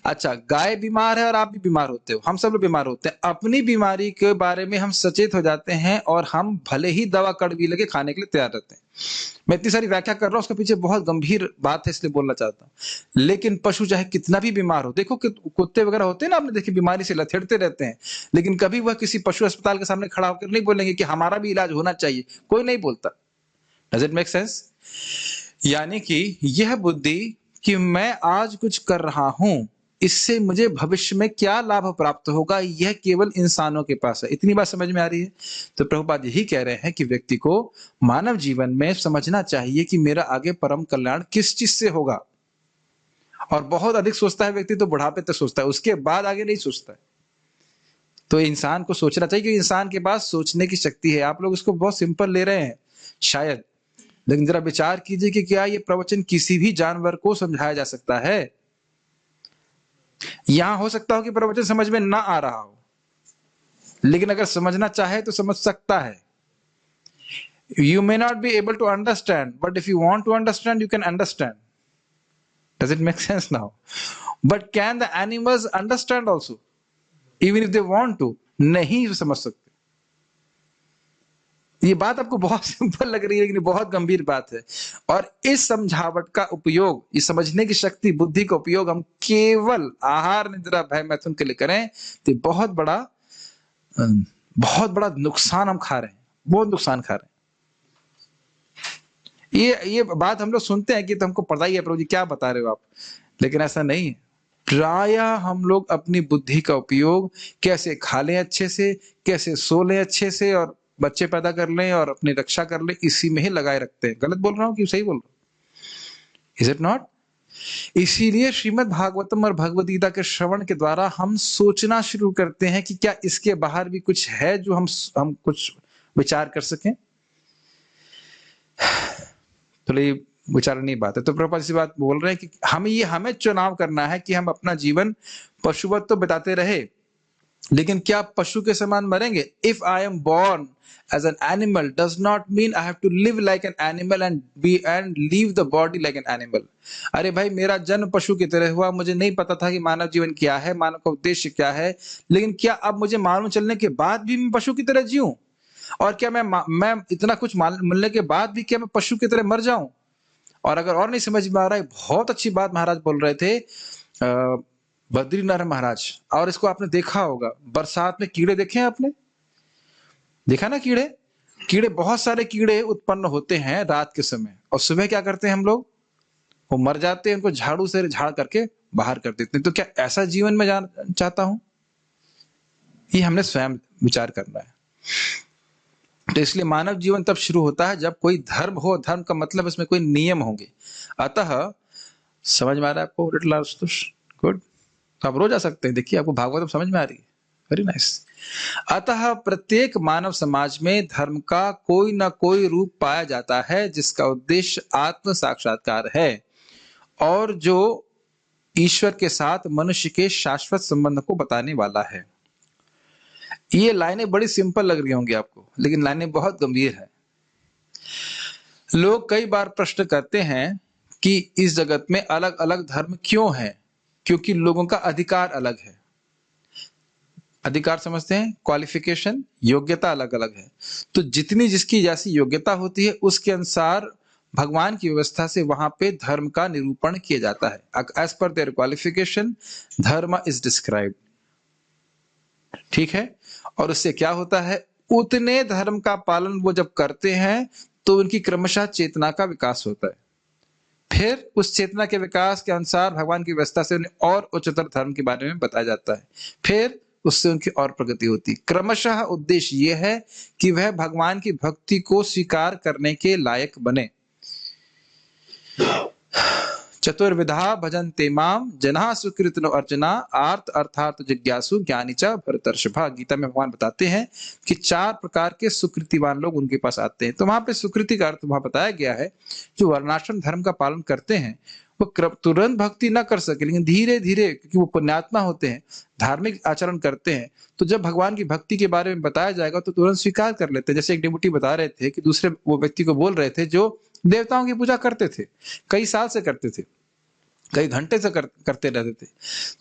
अच्छा, गाय बीमार है और आप भी बीमार होते हो, हम सब लोग बीमार होते हैं, अपनी बीमारी के बारे में हम सचेत हो जाते हैं और हम भले ही दवा कड़वी लगे खाने के लिए तैयार रहते हैं। मैं इतनी सारी व्याख्या कर रहा हूं, उसके पीछे बहुत गंभीर बात है, इसलिए बोलना चाहता हूं। लेकिन पशु चाहे कितना भी बीमार हो, देखो कि कुत्ते वगैरह होते हैं ना, आपने देखी बीमारी से लथेड़ते रहते हैं, लेकिन कभी वह किसी पशु अस्पताल के सामने खड़ा होकर नहीं बोलेंगे कि हमारा भी इलाज होना चाहिए, कोई नहीं बोलता। Does it make sense? यानी कि यह बुद्धि कि मैं आज कुछ कर रहा हूं, इससे मुझे भविष्य में क्या लाभ प्राप्त होगा, यह केवल इंसानों के पास है। इतनी बात समझ में आ रही है? तो प्रभुपाद यही कह रहे हैं कि व्यक्ति को मानव जीवन में समझना चाहिए कि मेरा आगे परम कल्याण किस चीज से होगा। और बहुत अधिक सोचता है व्यक्ति तो बुढ़ापे तक सोचता है, उसके बाद आगे नहीं सोचता है। तो इंसान को सोचना चाहिए कि इंसान के पास सोचने की शक्ति है। आप लोग इसको बहुत सिंपल ले रहे हैं शायद, लेकिन जरा विचार कीजिए कि क्या ये प्रवचन किसी भी जानवर को समझाया जा सकता है? यहां हो सकता हो कि प्रवचन समझ में ना आ रहा हो, लेकिन अगर समझना चाहे तो समझ सकता है। You may not be able to understand, but if you want to understand, you can understand. Does it make sense now? But can the animals understand also? Even if they want to, नहीं समझ सकते। ये बात आपको बहुत simple लग रही है, लेकिन बहुत गंभीर बात है। और इस समझावट का उपयोग, इस समझने की शक्ति, बुद्धि का उपयोग हम केवल आहार, निद्रा, भय, मैथुन के लिए करें तो बहुत बड़ा नुकसान हम खा रहे हैं, बहुत नुकसान खा रहे हैं। ये बात हम लोग सुनते हैं कि तुमको पता ही है प्रभु जी क्या बता रहे हो आप, लेकिन ऐसा नहीं है। प्रायः हम लोग अपनी बुद्धि का उपयोग कैसे खा लें अच्छे से, कैसे सो लें अच्छे से, और बच्चे पैदा कर लें और अपनी रक्षा कर लें, इसी में ही लगाए रखते हैं। गलत बोल रहा हूं कि सही बोल रहा हूं? Is it not? इसीलिए श्रीमद् भागवतम और भगवद गीता के श्रवण के द्वारा हम सोचना शुरू करते हैं कि क्या इसके बाहर भी कुछ है जो हम कुछ विचार कर सकें। थोड़ी विचारनीय बात है। तो प्रभुपाद इसी बात बोल रहे हैं कि हमें चुनाव करना है कि हम अपना जीवन पशुवत तो बिताते रहे, लेकिन क्या पशु के समान मरेंगे? If I am born as an animal does not mean I have to live like an animal and leave the body like an animal. अरे भाई, मेरा जन्म पशु की तरह हुआ, मुझे नहीं पता था कि मानव जीवन क्या है, मानव का उद्देश्य क्या है, लेकिन क्या अब मुझे मालूम चलने के बाद भी मैं पशु की तरह जीऊं? और क्या मैं इतना कुछ मिलने के बाद भी क्या मैं पशु की तरह मर जाऊं? और अगर और नहीं समझ में आ रहा है, बहुत अच्छी बात महाराज बोल रहे थे, बद्रीनारायण महाराज, और इसको आपने देखा होगा, बरसात में कीड़े देखे हैं आपने? देखा ना, कीड़े बहुत सारे कीड़े उत्पन्न होते हैं रात के समय, और सुबह क्या करते हैं हम लोग? वो मर जाते हैं, उनको झाड़ू से झाड़ करके बाहर कर देते हैं। तो क्या ऐसा जीवन में जाना चाहता हूं? ये हमने स्वयं विचार करना है। तो इसलिए मानव जीवन तब शुरू होता है जब कोई धर्म हो। धर्म का मतलब इसमें कोई नियम होंगे। अतः समझ में आ रहा है आपको? Little Ashutosh, good. तो आप रोज आ सकते हैं, देखिए आपको भागवत समझ में आ रही है, वेरी नाइस। अतः प्रत्येक मानव समाज में धर्म का कोई ना कोई रूप पाया जाता है जिसका उद्देश्य आत्म साक्षात्कार है, और जो ईश्वर के साथ मनुष्य के शाश्वत संबंध को बताने वाला है। ये लाइनें बड़ी सिंपल लग रही होंगी आपको, लेकिन लाइनें बहुत गंभीर है। लोग कई बार प्रश्न करते हैं कि इस जगत में अलग अलग धर्म क्यों हैं? क्योंकि लोगों का अधिकार अलग है। अधिकार समझते हैं? क्वालिफिकेशन, योग्यता अलग अलग है। तो जितनी जिसकी जैसी योग्यता होती है, उसके अनुसार भगवान की व्यवस्था से वहां पे धर्म का निरूपण किया जाता है। एज पर देयर क्वालिफिकेशन धर्म इज डिस्क्राइब्ड। ठीक है? और उससे क्या होता है? उतने धर्म का पालन वो जब करते हैं तो उनकी क्रमशः चेतना का विकास होता है। फिर उस चेतना के विकास के अनुसार भगवान की व्यवस्था से उन्हें और उच्चतर धर्म के बारे में बताया जाता है। फिर उससे उनकी और प्रगति होती। क्रमशः उद्देश्य यह है कि वह भगवान की भक्ति को स्वीकार करने के लायक बने। चतुर्विधा भजन्ते माम जनाः सुकृतिनो अर्जुना आर्त अर्थार्थ जिज्ञासु ज्ञानी च भरतर्षभा। गीता में भगवान बताते हैं कि 4 प्रकार के सुकृतिवान लोग उनके पास आते हैं। तो वहां पे सुकृति का अर्थ वहां बताया गया है, जो वर्णाश्रम धर्म का पालन करते हैं वो तुरंत भक्ति ना कर सके, लेकिन धीरे धीरे, क्योंकि वो पुण्यात्मा होते हैं, धार्मिक आचरण करते हैं, तो जब भगवान की भक्ति के बारे में बताया जाएगा तो तुरंत स्वीकार कर लेते हैं। जैसे एक डिवोटी बता रहे थे कि दूसरे वो व्यक्ति को बोल रहे थे जो देवताओं की पूजा करते थे, कई साल से करते थे, कई घंटे से करते रहते थे।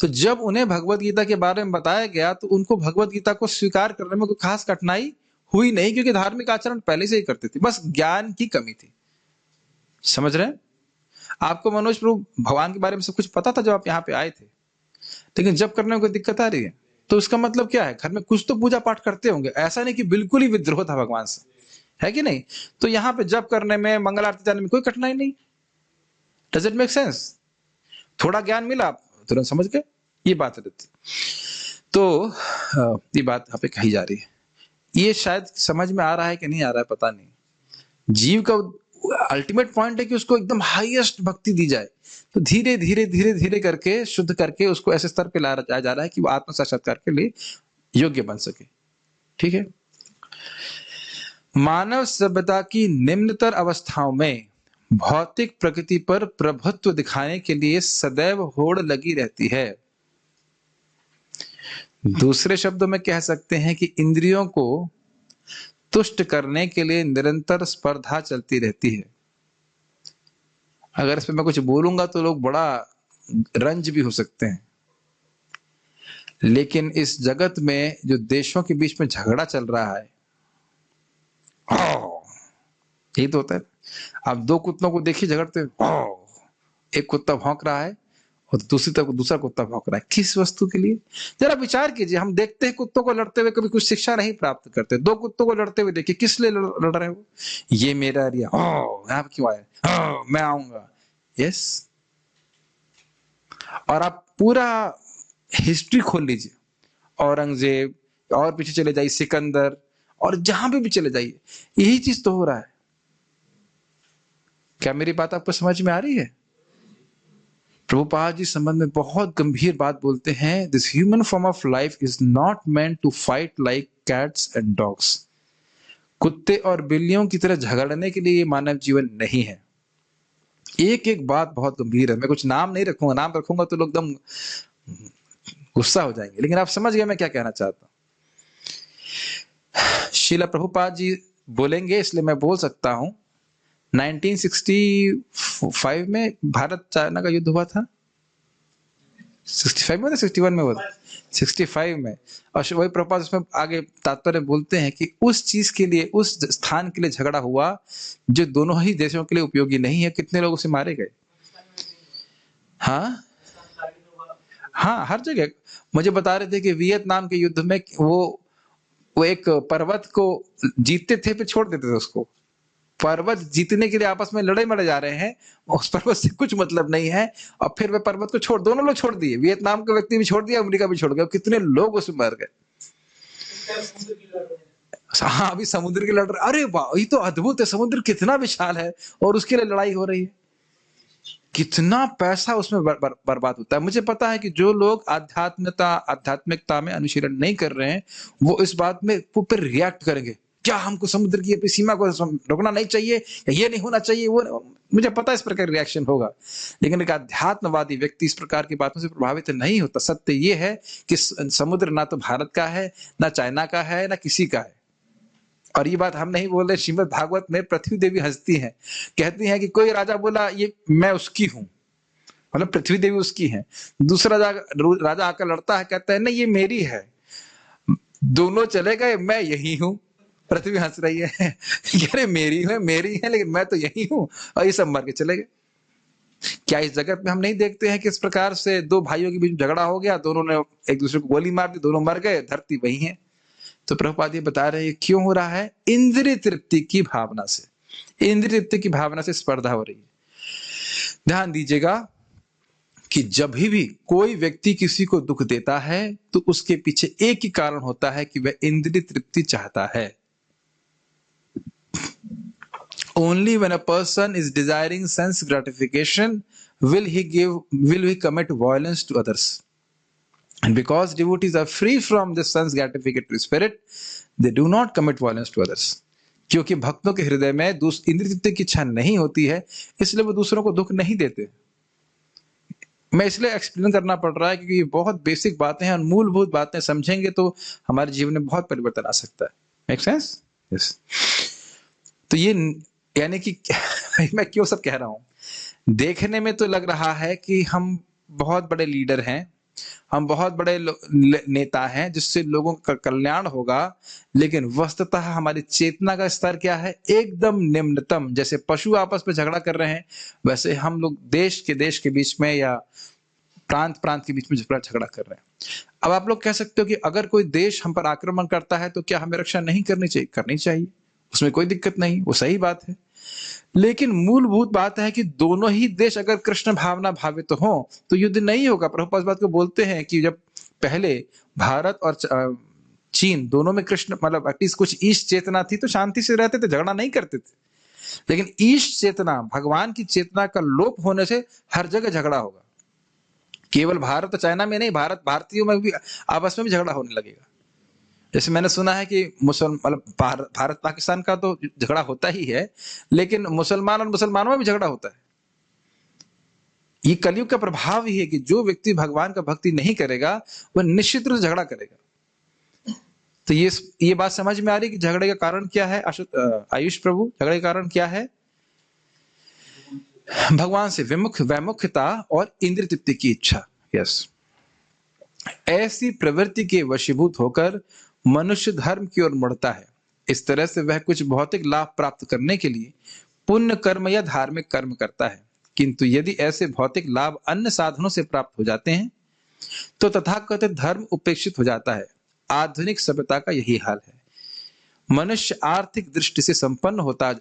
तो जब उन्हें भगवत गीता के बारे में बताया गया तो उनको भगवत गीता को स्वीकार करने में कोई खास कठिनाई हुई नहीं, क्योंकि धार्मिक आचरण पहले से ही करते थे, बस ज्ञान की कमी थी। समझ रहे हैं? आपको मनोज प्रभु भगवान के बारे में सब कुछ पता था जब आप यहाँ पे आए थे, लेकिन जब करने में कोई दिक्कत आ रही है तो उसका मतलब क्या है? घर में कुछ तो पूजा पाठ करते होंगे, ऐसा नहीं कि बिल्कुल ही विद्रोह था भगवान से, है कि नहीं? तो यहाँ पे जब करने में, मंगल आरती जाने में कोई कठिनाई नहीं। Does it make sense? थोड़ा ज्ञान मिला, आप तुरंत समझ गए, ये बात रहती। तो ये बात यहाँ पे कही जा रही है। ये शायद समझ में आ रहा है कि नहीं आ रहा है पता नहीं। जीव का अल्टीमेट पॉइंट है कि उसको एकदम हाईएस्ट भक्ति दी जाए, तो धीरे धीरे धीरे धीरे करके शुद्ध करके उसको ऐसे स्तर पे लाया जा रहा है कि वो आत्म साक्षात्कार के लिए योग्य बन सके। ठीक है। मानव सभ्यता की निम्नतर अवस्थाओं में भौतिक प्रकृति पर प्रभुत्व दिखाने के लिए सदैव होड़ लगी रहती है। दूसरे शब्दों में कह सकते हैं कि इंद्रियों को तुष्ट करने के लिए निरंतर स्पर्धा चलती रहती है। अगर इस पे मैं कुछ बोलूंगा तो लोग बड़ा रंज भी हो सकते हैं, लेकिन इस जगत में जो देशों के बीच में झगड़ा चल रहा है, यही तो होता है। आप दो कुत्तों को देखिए झगड़ते, एक कुत्ता भौंक रहा है और दूसरी तरफ दूसरा कुत्ता भौंक रहा है। किस वस्तु के लिए? जरा विचार कीजिए। हम देखते हैं कुत्तों को लड़ते हुए, कभी कुछ शिक्षा नहीं प्राप्त करते। दो कुत्तों को लड़ते हुए देखिए, किस लिए लड़ रहे हो? ये मेरा एरिया, यहाँ पे क्यों आया, मैं आऊंगा। यस। और आप पूरा हिस्ट्री खोल लीजिए, औरंगजेब और पीछे चले जाइए, सिकंदर, और जहां पे भी चले जाइए, यही चीज तो हो रहा है। क्या मेरी बात आपको समझ में आ रही है? प्रभुपाद जी संबंध में बहुत गंभीर बात बोलते हैं। This human form of life is not meant to fight like cats and dogs. कुत्ते और बिल्लियों की तरह झगड़ने के लिए ये मानव जीवन नहीं है। एक एक बात बहुत गंभीर है। मैं कुछ नाम नहीं रखूंगा, नाम रखूंगा तो लोग एकदम गुस्सा हो जाएंगे, लेकिन आप समझ गए मैं क्या कहना चाहता हूं। श्रील प्रभुपाद जी बोलेंगे, इसलिए मैं बोल सकता हूं। 1965 में भारत चाइना का युद्ध हुआ था। 65 में था, 61 में हुआ था, 65 में। और वही प्रभुपाद उसमें आगे तात्पर्य बोलते हैं कि उस चीज के लिए, उस स्थान के लिए झगड़ा हुआ जो दोनों ही देशों के लिए उपयोगी नहीं है। कितने लोग उसे मारे गए? हाँ हाँ, हर जगह। मुझे बता रहे थे कि वियतनाम के युद्ध में वो एक पर्वत को जीतते थे, फिर छोड़ देते थे उसको। पर्वत जीतने के लिए आपस में लड़े मरे जा रहे हैं, उस पर्वत से कुछ मतलब नहीं है, और फिर वे पर्वत को छोड़, दोनों लोग छोड़ दिए। वियतनाम के व्यक्ति भी छोड़ दिया, अमेरिका भी छोड़ गया। कितने लोग उसमें मर गए। हाँ, अभी समुद्र की लड़ रहे। अरे वाह, ये तो अद्भुत है। समुद्र कितना विशाल है और उसके लिए लड़ाई हो रही है। कितना पैसा उसमें बर्बाद होता है। मुझे पता है कि जो लोग आध्यात्मिकता में अनुशीलन नहीं कर रहे हैं, वो इस बात में फिर रिएक्ट करेंगे। क्या हमको समुद्र की अपनी सीमा को रोकना नहीं चाहिए, या ये नहीं होना चाहिए, वो मुझे पता है इस प्रकार रिएक्शन होगा। लेकिन एक अध्यात्मवादी व्यक्ति इस प्रकार की बातों से प्रभावित नहीं होता। सत्य ये है कि समुद्र ना तो भारत का है, ना चाइना का है, ना किसी का है। और ये बात हम नहीं बोल रहे, श्रीमद् भागवत में पृथ्वी देवी हंसती हैं, कहती हैं कि कोई राजा बोला ये मैं उसकी हूं, मतलब पृथ्वी देवी उसकी है। दूसरा राजा आकर लड़ता है, कहता है नहीं ये मेरी है। दोनों चले गए, मैं यही हूं। पृथ्वी हंस रही है, अरे मेरी है लेकिन मैं तो यही हूं, और ये सब मर के चले गए। क्या इस जगत में हम नहीं देखते हैं कि इस प्रकार से दो भाइयों के बीच झगड़ा हो गया, दोनों ने एक दूसरे को गोली मार दी, दोनों मर गए, धरती वही है। तो प्रभुपाद ये बता रहे हैं क्यों हो रहा है? इंद्रिय तृप्ति की भावना से। इंद्रिय तृप्ति की भावना से स्पर्धा हो रही है। ध्यान दीजिएगा कि जब भी कोई व्यक्ति किसी को दुख देता है तो उसके पीछे एक ही कारण होता है कि वह इंद्रिय तृप्ति चाहता है। Only when a person is desiring sense gratification will he commit violence to others. And because devotees are free from this sense gratificatory spirit, they do not commit violence to others. क्योंकि भक्तों के हृदय में इंद्रिय तृप्ति की इच्छा नहीं होती है, इसलिए वो दूसरों को दुख नहीं देते। मैं इसलिए एक्सप्लेन करना पड़ रहा है क्योंकि ये बहुत बेसिक बातें हैं और मूलभूत बातें समझेंगे तो हमारे जीवन में बहुत परिवर्तन आ सकता है। Make sense? यस। तो ये यानी कि मैं क्यों सब कह रहा हूं, देखने में तो लग रहा है कि हम बहुत बड़े लीडर हैं, हम बहुत बड़े नेता हैं जिससे लोगों का कल्याण होगा, लेकिन वस्तुतः हमारी चेतना का स्तर क्या है? एकदम निम्नतम। जैसे पशु आपस में झगड़ा कर रहे हैं, वैसे हम लोग देश के बीच में या प्रांत के बीच में झगड़ा कर रहे हैं। अब आप लोग कह सकते हो कि अगर कोई देश हम पर आक्रमण करता है तो क्या हमें रक्षा नहीं करनी चाहिए? करनी चाहिए, उसमें कोई दिक्कत नहीं, वो सही बात है। लेकिन मूलभूत बात है कि दोनों ही देश अगर कृष्ण भावना भावित हो तो युद्ध नहीं होगा। प्रभुपाद इस बात को बोलते हैं कि जब पहले भारत और चीन दोनों में कृष्ण, मतलब एटलीस्ट कुछ ईश चेतना थी तो शांति से रहते थे, झगड़ा नहीं करते थे। लेकिन ईश चेतना, भगवान की चेतना का लोप होने से हर जगह झगड़ा होगा। केवल भारत और चाइना में नहीं, भारतीयों में भी आपस में भी झगड़ा होने लगेगा। जैसे मैंने सुना है कि मतलब भारत पाकिस्तान का तो झगड़ा होता ही है, लेकिन मुसलमान और मुसलमानों में भी झगड़ा होता है। ये कलयुग का प्रभाव ही है कि जो व्यक्ति भगवान का भक्ति नहीं करेगा वह निश्चित रूप से झगड़ा करेगा। तो ये बात समझ में आ रही कि झगड़े का कारण क्या है? आयुष प्रभु, झगड़े का कारण क्या है? भगवान से वैमुख्यता और इंद्रिय तृप्ति की इच्छा। यस, ऐसी प्रवृत्ति के वशीभूत होकर मनुष्य धर्म की ओर मुड़ता है। इस तरह से वह कुछ भौतिक लाभ प्राप्त करने के लिए पुण्य कर्म या धार्मिक कर्म करता है, किंतु यदि ऐसे भौतिक लाभ अन्य साधनों से प्राप्त हो जाते हैं तो तथाकथित धर्म उपेक्षित हो जाता है। आधुनिक सभ्यता का यही हाल है। मनुष्य आर्थिक दृष्टि से संपन्न होता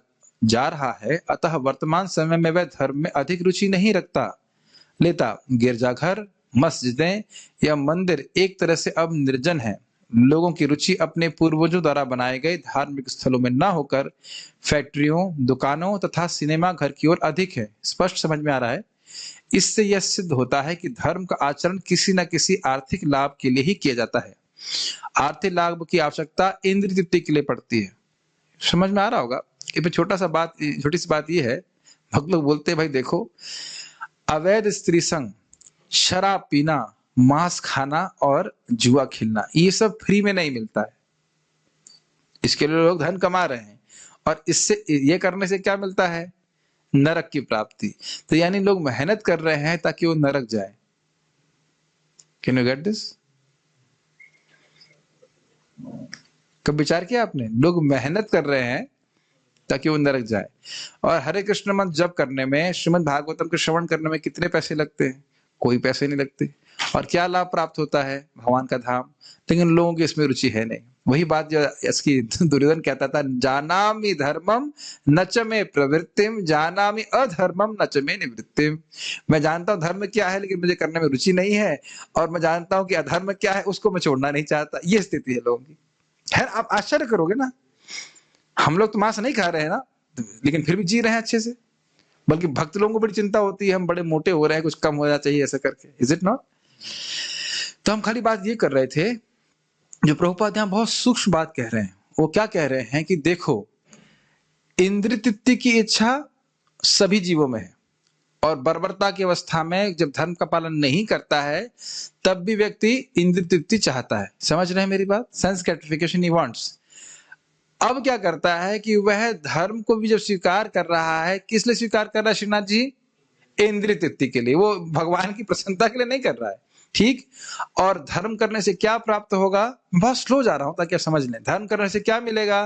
जा रहा है, अतः वर्तमान समय में वह धर्म में अधिक रुचि नहीं लेता। गिरजाघर, मस्जिदें या मंदिर एक तरह से अब निर्जन है। लोगों की रुचि अपने पूर्वजों द्वारा बनाए गए धार्मिक स्थलों में न होकर फैक्ट्रियों, दुकानों तथा सिनेमा घर की ओर अधिक है। स्पष्ट समझ में आ रहा है? इससे यह सिद्ध होता है कि धर्म का आचरण किसी न किसी आर्थिक लाभ के लिए ही किया जाता है। आर्थिक लाभ की आवश्यकता इंद्रिय तृप्ति के लिए पड़ती है। समझ में आ रहा होगा? छोटी सी बात यह है, भक्त लोग बोलते हैं भाई देखो, अवैध स्त्री संग, शराब पीना, मांस खाना और जुआ खेलना, ये सब फ्री में नहीं मिलता है। इसके लिए लोग धन कमा रहे हैं, और इससे ये करने से क्या मिलता है? नरक की प्राप्ति। तो यानी लोग मेहनत कर रहे हैं ताकि वो नरक जाए। Can you get this? कब विचार किया आपने? लोग मेहनत कर रहे हैं ताकि वो नरक जाए। और हरे कृष्ण मंत्र जप करने में, श्रीमद् भागवतम के श्रवण करने में कितने पैसे लगते हैं? कोई पैसे नहीं लगते। और क्या लाभ प्राप्त होता है? भगवान का धाम। लेकिन लोगों की इसमें रुचि है नहीं। वही बात जो इसकी दुर्योधन कहता था, जानामि धर्मम न च मे प्रवृत्तिम, जानामि अधर्मम न च मे निवृत्तिम। मैं जानता हूं धर्म क्या है, लेकिन मुझे करने में रुचि नहीं है, और मैं जानता हूं कि अधर्म क्या है, उसको मैं छोड़ना नहीं चाहता। ये स्थिति है लोगों की। है, आप आश्चर्य करोगे ना, हम लोग तो मांस नहीं खा रहे हैं ना, लेकिन फिर भी जी रहे हैं अच्छे से। बल्कि भक्त लोगों को बड़ी चिंता होती है, हम बड़े मोटे हो रहे हैं, कुछ कम होना चाहिए ऐसा करके। Is it not? तो हम खाली बात ये कर रहे थे, जो प्रभुपाद यहाँ बहुत सूक्ष्म बात कह रहे हैं। वो क्या कह रहे हैं कि देखो, इंद्रिय तृप्ति की इच्छा सभी जीवों में है, और बर्बरता की अवस्था में जब धर्म का पालन नहीं करता है तब भी व्यक्ति इंद्रिय तृप्ति चाहता है। समझ रहे हैं मेरी बात? Sense gratification he wants. अब क्या करता है कि वह धर्म को भी जब स्वीकार कर रहा है, किस लिए स्वीकार कर रहा है श्रीनाथ जी? इंद्रिय तृप्ति के लिए। वो भगवान की प्रसन्नता के लिए नहीं कर रहा है। ठीक? और धर्म करने से क्या प्राप्त होगा? बहुत स्लो जा रहा हूं ताकि आप समझ लें। धर्म करने से क्या मिलेगा?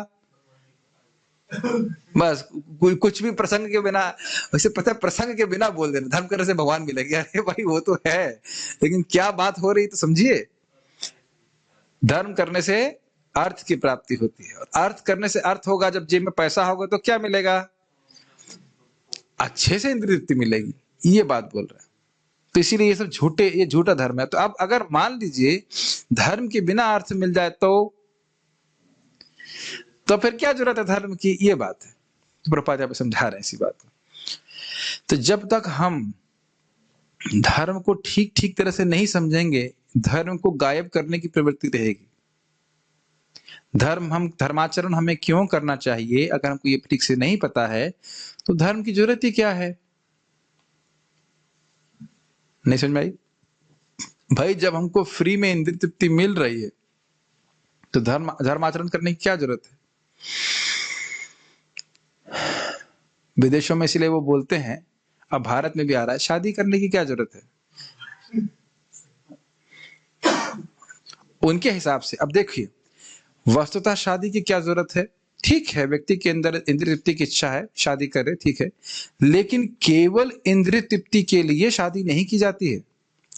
बस कुछ भी प्रसंग के बिना, वैसे पता है प्रसंग के बिना बोल देना, धर्म करने से भगवान मिलेगा। अरे भाई वो तो है, लेकिन क्या बात हो रही तो समझिए। धर्म करने से अर्थ की प्राप्ति होती है, और अर्थ करने से अर्थ होगा, जब जेब में पैसा होगा तो क्या मिलेगा? अच्छे से इंद्रिय तृप्ति मिलेगी। ये बात बोल रहा है। तो इसीलिए ये सब ये झूठा धर्म है। तो अब अगर मान लीजिए धर्म के बिना अर्थ मिल जाए तो फिर क्या जरूरत है धर्म की? ये बात है। तो प्रभुपाद यहाँ पे समझा रहे हैं इसी बात को। तो जब तक हम धर्म को ठीक तरह से नहीं समझेंगे, धर्म को गायब करने की प्रवृत्ति रहेगी। धर्माचरण हमें क्यों करना चाहिए, अगर हमको ये ठीक से नहीं पता है तो धर्म की जरूरत ही क्या है? नहीं समझ में आई? भाई जब हमको फ्री में इंद्रिय तृप्ति मिल रही है तो धर्माचरण करने की क्या जरूरत है? विदेशों में इसलिए वो बोलते हैं, अब भारत में भी आ रहा है, शादी करने की क्या जरूरत है? उनके हिसाब से। अब देखिए, वस्तुतः शादी की क्या जरूरत है? ठीक है, व्यक्ति के अंदर इंद्रिय तृप्ति की इच्छा है, शादी करे, ठीक है, लेकिन केवल इंद्रिय तृप्ति के लिए शादी नहीं की जाती है।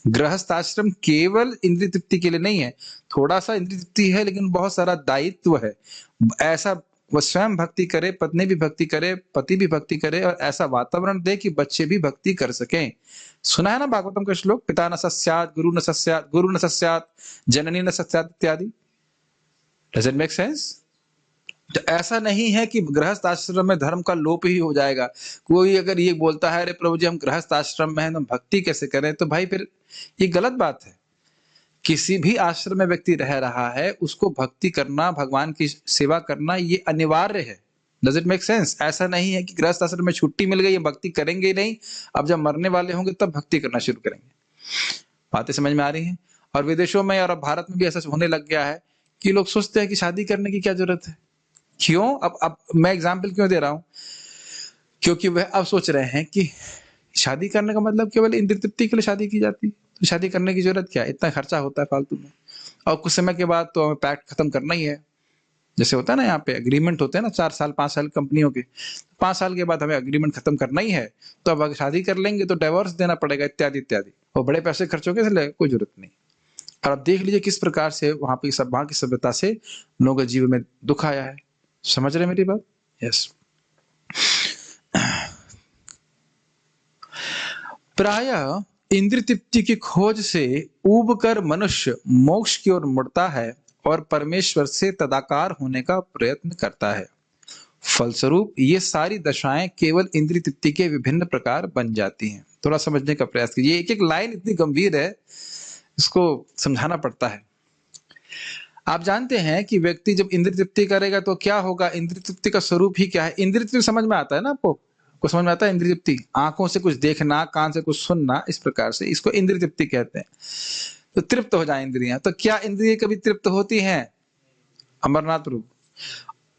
गृहस्थ आश्रम केवल इंद्रिय तृप्ति के लिए नहीं है। थोड़ा सा इंद्रिय तृप्ति है, लेकिन बहुत सारा दायित्व है। ऐसा वह स्वयं भक्ति करे, पत्नी भी भक्ति करे, पति भी भक्ति करे, और ऐसा वातावरण दे कि बच्चे भी भक्ति कर सकें। सुना है ना भागवतम का श्लोक, पिता न सस्यात्, गुरु न सस्यात्, जननी न सस्यात् इत्यादि। Does it make sense? तो ऐसा नहीं है कि गृहस्थ आश्रम में धर्म का लोप ही हो जाएगा। कोई अगर ये बोलता है अरे प्रभु जी हम गृहस्थ आश्रम में हैं तो भक्ति कैसे करें, तो भाई फिर ये गलत बात है। किसी भी आश्रम में व्यक्ति रह रहा है, उसको भक्ति करना, भगवान की सेवा करना ये अनिवार्य है। Does it make sense? ऐसा नहीं है कि गृहस्थ आश्रम में छुट्टी मिल गई, भक्ति करेंगे ही नहीं, अब जब मरने वाले होंगे तब भक्ति करना शुरू करेंगे। बातें समझ में आ रही हैं? और विदेशों में और अब भारत में भी ऐसा होने लग गया है कि लोग सोचते हैं कि शादी करने की क्या जरूरत है। क्यों? अब मैं एग्जाम्पल क्यों दे रहा हूं? क्योंकि वह अब सोच रहे हैं कि शादी करने का मतलब केवल इंद्रिय तृप्ति के लिए शादी की जाती है, तो शादी करने की जरूरत क्या है, इतना खर्चा होता है फालतू में, और कुछ समय के बाद तो हमें पैक्ट खत्म करना ही है। जैसे होता है ना, यहाँ पे एग्रीमेंट होते हैं ना 4 साल 5 साल कंपनियों के, 5 साल के बाद हमें एग्रीमेंट खत्म करना ही है, तो अब अगर शादी कर लेंगे तो डिवोर्स देना पड़ेगा, इत्यादि इत्यादि, और बड़े पैसे खर्च होंगे, इसलिए कोई जरूरत नहीं। और अब देख लीजिए किस प्रकार से वहां की सभ्यता से लोगों के जीवन में दुख आया है। समझ रहे मेरी बात? यस। प्रायः इंद्रिय तृप्ति की खोज से ऊब कर मनुष्य मोक्ष की ओर मुड़ता है और परमेश्वर से तदाकार होने का प्रयत्न करता है। फलस्वरूप ये सारी दशाएं केवल इंद्रिय तृप्ति के विभिन्न प्रकार बन जाती हैं। थोड़ा समझने का प्रयास कीजिए, एक एक लाइन इतनी गंभीर है, इसको समझाना पड़ता है। आप जानते हैं कि व्यक्ति जब इंद्रिय तृप्ति करेगा तो क्या होगा? इंद्रिय तृप्ति का स्वरूप ही क्या है? इंद्रिय तृप्ति समझ में आता है ना आपको? को समझ में आता है इंद्रिय तृप्ति? आंखों से कुछ देखना, कान से कुछ सुनना, इस प्रकार से इसको इंद्रिय तृप्ति कहते हैं। तो तृप्त हो जाए इंद्रियां, तो क्या इंद्रिय कभी तृप्त होती हैं? अमरनाथ प्रभु।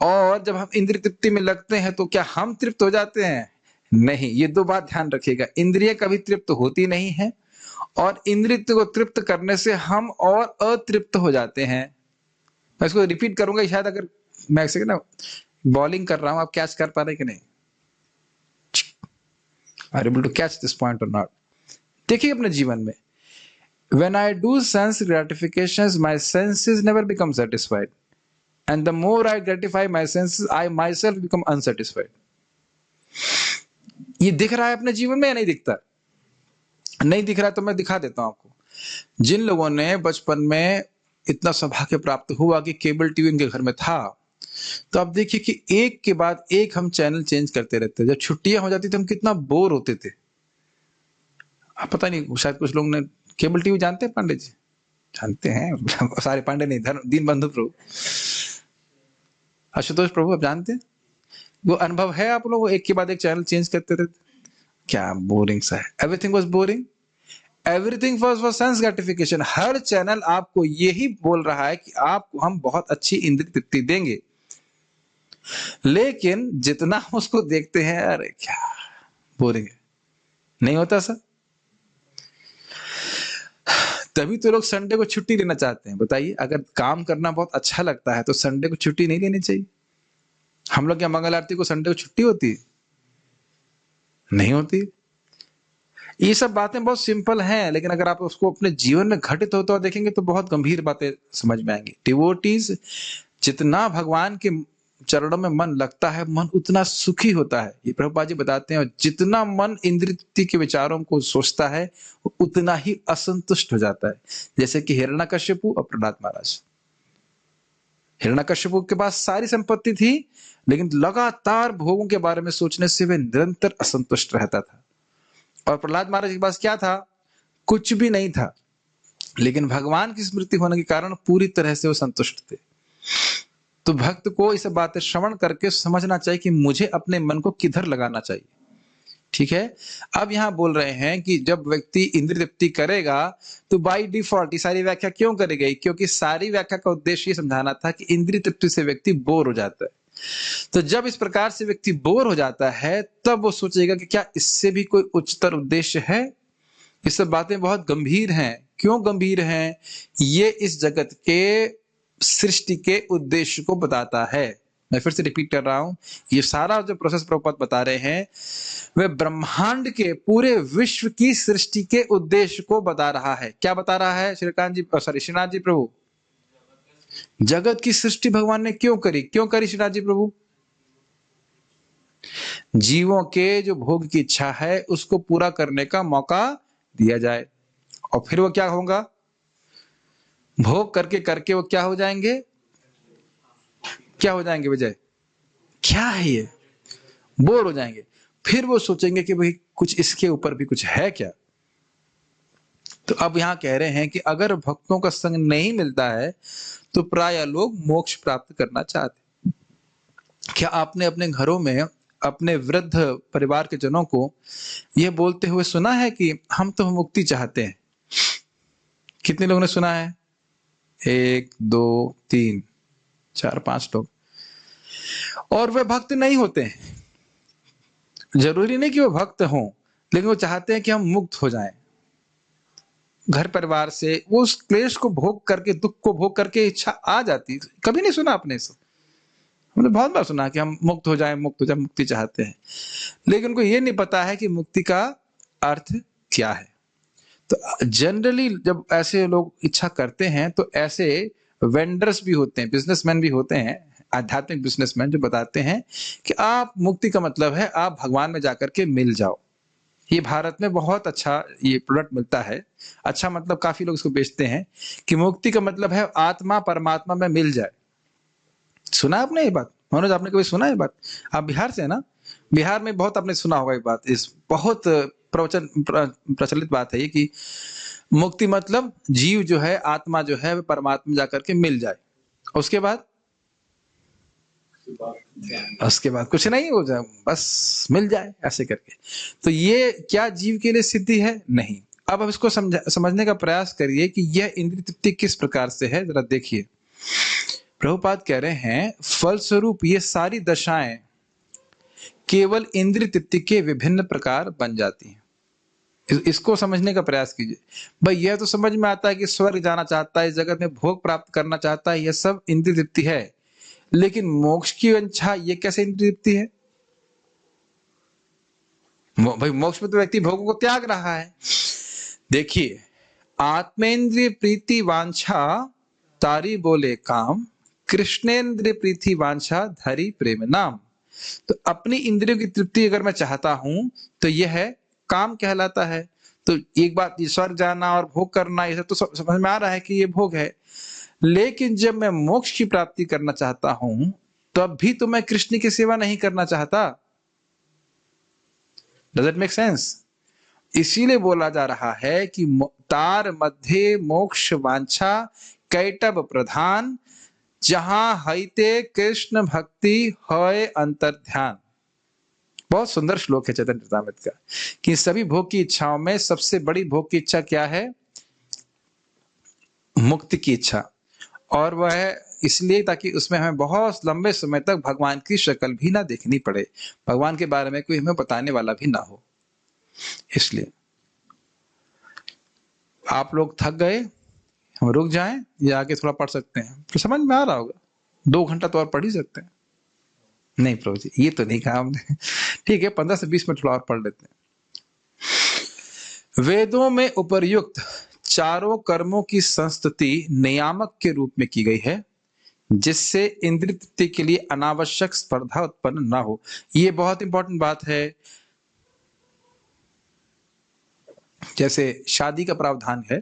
और जब हम इंद्रिय तृप्ति में लगते हैं तो क्या हम तृप्त हो जाते हैं? नहीं। ये दो बात ध्यान रखिएगा, इंद्रिय कभी तृप्त होती नहीं है, और इंद्रिय को तृप्त करने से हम और अतृप्त हो जाते हैं। मैं इसको रिपीट करूंगा, शायद अगर मैं ऐसे ना बॉलिंग कर रहा हूं, आप कैच कर पा रहे कि नहीं? Are able to catch this point और नॉट? देखिए अपने जीवन में, when I do sense gratifications, my senses never become satisfied, and the more I gratify my senses, I myself become unsatisfied. ये दिख रहा है अपने जीवन में या नहीं दिखता? नहीं दिख रहा तो मैं दिखा देता हूं आपको। जिन लोगों ने बचपन में इतना सौभाग्य प्राप्त हुआ कि केबल टीवी उनके घर में था, तो आप देखिए कि एक के बाद एक हम चैनल चेंज करते रहते। जब छुट्टियां हो जाती थी हम कितना बोर होते थे। आप पता नहीं, शायद कुछ लोग ने केबल टीवी जानते हैं? पांडे जी जानते हैं? सारे पांडे नहीं, दीन बंधु प्रभु, आशुतोष प्रभु, आप जानते हैं? वो अनुभव है आप लोग, एक के बाद एक चैनल चेंज करते रहते? क्या बोरिंग सा है। Everything was boring, everything was for sense gratification. Her channel आपको यही बोल रहा है कि आपको हम बहुत अच्छी इंद्रिय तृप्ति देंगे, लेकिन जितना हम उसको देखते हैं, अरे क्या बोरिंग है। नहीं होता सर? तभी तो लोग संडे को छुट्टी लेना चाहते हैं। बताइए, अगर काम करना बहुत अच्छा लगता है तो संडे को छुट्टी नहीं लेनी चाहिए। हम लोग क्या मंगल आरती को संडे को छुट्टी होती है? नहीं होती। ये सब बातें बहुत सिंपल हैं, लेकिन अगर आप उसको अपने जीवन में घटित होता हुआ देखेंगे तो बहुत गंभीर बातें समझ में आएंगी। डिवोटीज, जितना भगवान के चरणों में मन लगता है, मन उतना सुखी होता है, ये प्रभुपाद जी बताते हैं। और जितना मन इंद्रिय तृप्ति के विचारों को सोचता है, उतना ही असंतुष्ट हो जाता है। जैसे कि हिरण्यकश्यपु और प्रहलाद महाराज। हिरण्यकश्यपु के पास सारी संपत्ति थी, लेकिन लगातार भोगों के बारे में सोचने से वे निरंतर असंतुष्ट रहता था। और प्रहलाद महाराज के पास क्या था? कुछ भी नहीं था, लेकिन भगवान की स्मृति होने के कारण पूरी तरह से वो संतुष्ट थे। तो भक्त को इस बातें श्रवण करके समझना चाहिए कि मुझे अपने मन को किधर लगाना चाहिए। ठीक है? अब यहां बोल रहे हैं कि जब व्यक्ति इंद्रिय तृप्ति करेगा तो बाय डिफॉल्ट, ये सारी व्याख्या क्यों करी गई? क्योंकि सारी व्याख्या का उद्देश्य ये समझाना था कि इंद्रिय तृप्ति से व्यक्ति बोर हो जाता है। तो जब इस प्रकार से व्यक्ति बोर हो जाता है, तब वो सोचेगा कि क्या इससे भी कोई उच्चतर उद्देश्य है? ये सब बातें बहुत गंभीर हैं। क्यों गंभीर हैं? ये इस जगत के सृष्टि के उद्देश्य को बताता है। मैं फिर से रिपीट कर रहा हूं, ये सारा जो प्रोसेस प्रभुपाद बता रहे हैं, वह ब्रह्मांड के पूरे विश्व की सृष्टि के उद्देश्य को बता रहा है। क्या बता रहा है श्रीकांत जी, सॉरी श्रीनाथ जी प्रभु? जगत की सृष्टि भगवान ने क्यों करी? क्यों करी श्रीनाथ जी प्रभु? जीवों के जो भोग की इच्छा है उसको पूरा करने का मौका दिया जाए, और फिर वो क्या होगा? भोग करके करके वो क्या हो जाएंगे? क्या हो जाएंगे विजय? क्या है ये? बोर हो जाएंगे। फिर वो सोचेंगे कि भाई कुछ इसके ऊपर भी कुछ है क्या? तो अब यहाँ कह रहे हैं कि अगर भक्तों का संग नहीं मिलता है तो प्राय लोग मोक्ष प्राप्त करना चाहते। क्या आपने अपने घरों में अपने वृद्ध परिवार के जनों को यह बोलते हुए सुना है कि हम तो मुक्ति चाहते हैं? कितने लोगों ने सुना है? 1 2 3 4 5 लोग। और वे भक्त नहीं होते हैं। जरूरी नहीं कि वो भक्त हों, लेकिन वो चाहते हैं कि हम मुक्त हो जाएं घर परिवार से। वो उस क्लेश को भोग करके, दुख को भोग करके इच्छा आ जाती। कभी नहीं सुना आपने इसको? हमने बहुत बार सुना कि हम मुक्त हो जाएं, मुक्त हो जाएं, मुक्ति चाहते हैं, लेकिन उनको ये नहीं पता है कि मुक्ति का अर्थ क्या है। तो जनरली जब ऐसे लोग इच्छा करते हैं तो ऐसे वेंडर्स भी होते हैं, बिजनेसमैन भी होते हैं, आध्यात्मिक बिजनेसमैन, जो बताते हैं कि आप मुक्ति का मतलब है आप भगवान में जाकर के मिल जाओ। ये भारत में बहुत अच्छा ये प्रोडक्ट मिलता है। अच्छा मतलब काफी लोग इसको बेचते हैं कि मुक्ति का मतलब है आत्मा परमात्मा में मिल जाए। सुना आपने ये बात? मनोज, आपने कभी सुना ये बात? आप बिहार से है ना? बिहार में बहुत आपने सुना होगा ये बात। इस बहुत प्रचलित बात है ये कि मुक्ति मतलब जीव जो है, आत्मा जो है, परमात्मा में जाकर के मिल जाए। उसके बाद कुछ नहीं हो जाए, बस मिल जाए ऐसे करके। तो ये क्या जीव के लिए सिद्धि है? नहीं। अब इसको समझने का प्रयास करिए कि यह इंद्रिय तृप्ति किस प्रकार से है, जरा देखिए। प्रभुपाद कह रहे हैं फलस्वरूप ये सारी दशाएं केवल इंद्रिय तृप्ति के विभिन्न प्रकार बन जाती हैं। इसको समझने का प्रयास कीजिए। भाई यह तो समझ में आता है कि स्वर्ग जाना चाहता है, इस जगत में भोग प्राप्त करना चाहता है, यह सब इंद्रिय तृप्ति है, लेकिन मोक्ष की इच्छा ये कैसे इंद्रिय तृप्ति है? भाई मोक्ष में तो व्यक्ति भोगों को त्याग रहा है। देखिए, आत्मेंद्रिय प्रीति वांछा तारी बोले काम, कृष्णेंद्रिय प्रीति वांछा धरी प्रेम नाम। तो अपनी इंद्रियों की तृप्ति अगर मैं चाहता हूं तो यह काम कहलाता है। तो एक बात, स्वर्ग जाना और भोग करना ये सब तो समझ में आ रहा है कि ये भोग है, लेकिन जब मैं मोक्ष की प्राप्ति करना चाहता हूं तब भी तो मैं कृष्ण की सेवा नहीं करना चाहता। Does it make sense? इसीलिए बोला जा रहा है कि तार मध्य मोक्ष वांछा कैटब प्रधान, जहां हईते कृष्ण भक्ति है अंतर ध्यान। बहुत सुंदर श्लोक है चैतन्य चरितामृत का कि सभी भोग की इच्छाओं में सबसे बड़ी भोग की इच्छा क्या है? मुक्ति की इच्छा। और वह है इसलिए ताकि उसमें हमें बहुत लंबे समय तक भगवान की शक्ल भी ना देखनी पड़े, भगवान के बारे में कोई हमें बताने वाला भी ना हो। इसलिए आप लोग थक गए, हम रुक जाएं या आगे थोड़ा पढ़ सकते हैं? तो समझ में आ रहा होगा, 2 घंटा तो और पढ़ ही सकते हैं। नहीं प्रभु जी, ये तो नहीं कहा हमने। ठीक है, 15 से 20 मिनट थोड़ा और पढ़ लेते हैं। वेदों में उपर्युक्त चारों कर्मों की संस्तुति नियामक के रूप में की गई है, जिससे इंद्रिय तृप्ति के लिए अनावश्यक स्पर्धा उत्पन्न ना हो। ये बहुत इंपॉर्टेंट बात है। जैसे शादी का प्रावधान है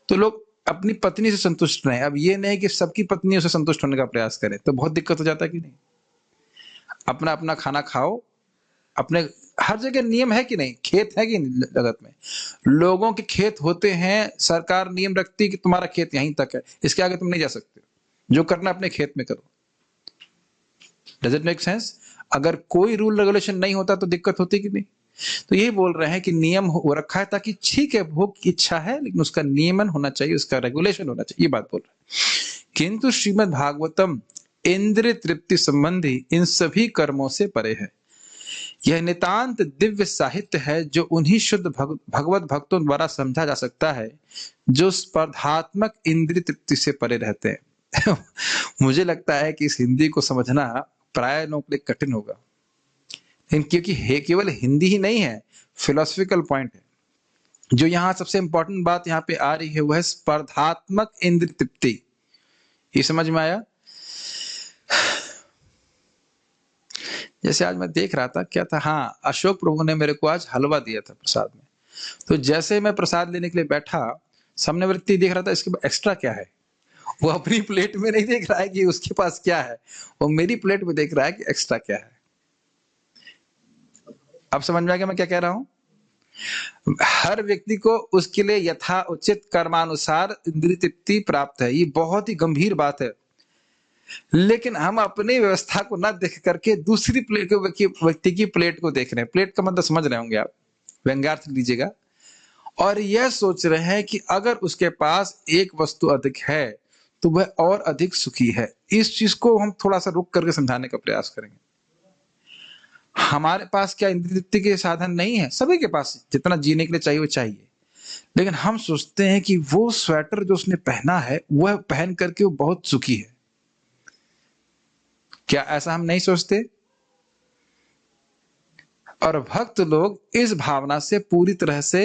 तो लोग अपनी पत्नी से संतुष्ट रहें। अब ये नहीं कि सबकी पत्नियों से संतुष्ट होने का प्रयास करें, तो बहुत दिक्कत हो जाता है कि नहीं? अपना अपना खाना खाओ, अपने हर जगह नियम है कि नहीं? खेत है कि जगत में लोगों के खेत होते हैं, सरकार नियम रखती है कि तुम्हारा खेत यहीं तक है, इसके आगे तुम नहीं जा सकते, जो करना अपने खेत में करो। Does it make sense? अगर कोई रूल रेगुलेशन नहीं होता तो दिक्कत होती कि नहीं? तो यही बोल रहे हैं कि नियम हो रखा है ताकि ठीक है भोग की इच्छा है लेकिन उसका नियमन होना चाहिए, उसका रेगुलेशन होना चाहिए, ये बात बोल रहे हैं। किंतु श्रीमद् भागवतम इंद्रिय तृप्ति संबंधी इन सभी कर्मों से परे है। यह नितांत दिव्य साहित्य है जो उन्हीं शुद्ध भगवत भक्तों द्वारा समझा जा सकता है जो स्पर्धात्मक इंद्रिय तृप्ति से परे रहते हैं। मुझे लगता है कि इस हिंदी को समझना प्राय लोगों के लिए कठिन होगा, क्योंकि केवल हिंदी ही नहीं है, फिलोसफिकल पॉइंट है। जो यहाँ सबसे इंपॉर्टेंट बात यहाँ पे आ रही है वह है स्पर्धात्मक इंद्रिय तृप्ति। ये समझ में आया? जैसे आज मैं देख रहा था, क्या था, हाँ, अशोक प्रभु ने मेरे को आज हलवा दिया था प्रसाद में। तो जैसे मैं प्रसाद लेने के लिए बैठा, सामने व्यक्ति देख रहा था इसके बाद एक्स्ट्रा क्या है। वो अपनी प्लेट में नहीं देख रहा है कि उसके पास क्या है, वो मेरी प्लेट में देख रहा है कि एक्स्ट्रा क्या है। अब समझ में आ गया मैं क्या कह रहा हूं? हर व्यक्ति को उसके लिए यथा उचित कर्मानुसार इंद्रिय तृप्ति प्राप्त है, ये बहुत ही गंभीर बात है। लेकिन हम अपनी व्यवस्था को न देख करके दूसरी प्लेट व्यक्ति की प्लेट को देख रहे हैं। प्लेट का मतलब समझ रहे होंगे आप, व्यंग्यार्थ लीजिएगा। और यह सोच रहे हैं कि अगर उसके पास एक वस्तु अधिक है तो वह और अधिक सुखी है। इस चीज को हम थोड़ा सा रुक करके समझाने का प्रयास करेंगे। हमारे पास क्या इंद्रिय तृप्ति के साधन नहीं है? सभी के पास जितना जीने के लिए चाहिए वो चाहिए, लेकिन हम सोचते हैं कि वो स्वेटर जो उसने पहना है वह पहन करके वो बहुत सुखी है। क्या ऐसा हम नहीं सोचते? और भक्त लोग इस भावना से पूरी तरह से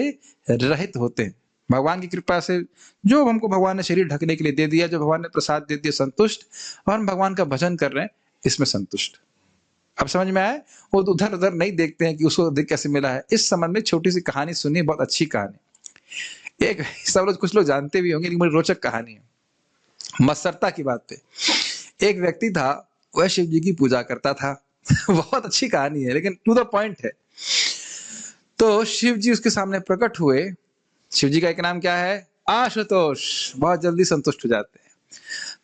रहित होते हैं। भगवान की कृपा से जो हमको भगवान ने शरीर ढकने के लिए दे दिया, जो भगवान ने प्रसाद दे दिया, संतुष्ट, और हम भगवान का भजन कर रहे हैं इसमें संतुष्ट। अब समझ में आया? वो उधर उधर नहीं देखते हैं कि उसको अधिक कैसे मिला है। इस संबंध में छोटी सी कहानी सुनिए, बहुत अच्छी कहानी। एक सब लोग, कुछ लोग जानते भी होंगे, लेकिन बड़ी रोचक कहानी है। मत्सरता की बात पे एक व्यक्ति था, वह शिव जी की पूजा करता था। बहुत अच्छी कहानी है, लेकिन टू द पॉइंट है। तो शिव जी उसके सामने प्रकट हुए। शिव जी का एक नाम क्या है? आशुतोष। बहुत जल्दी संतुष्ट हो जाते हैं।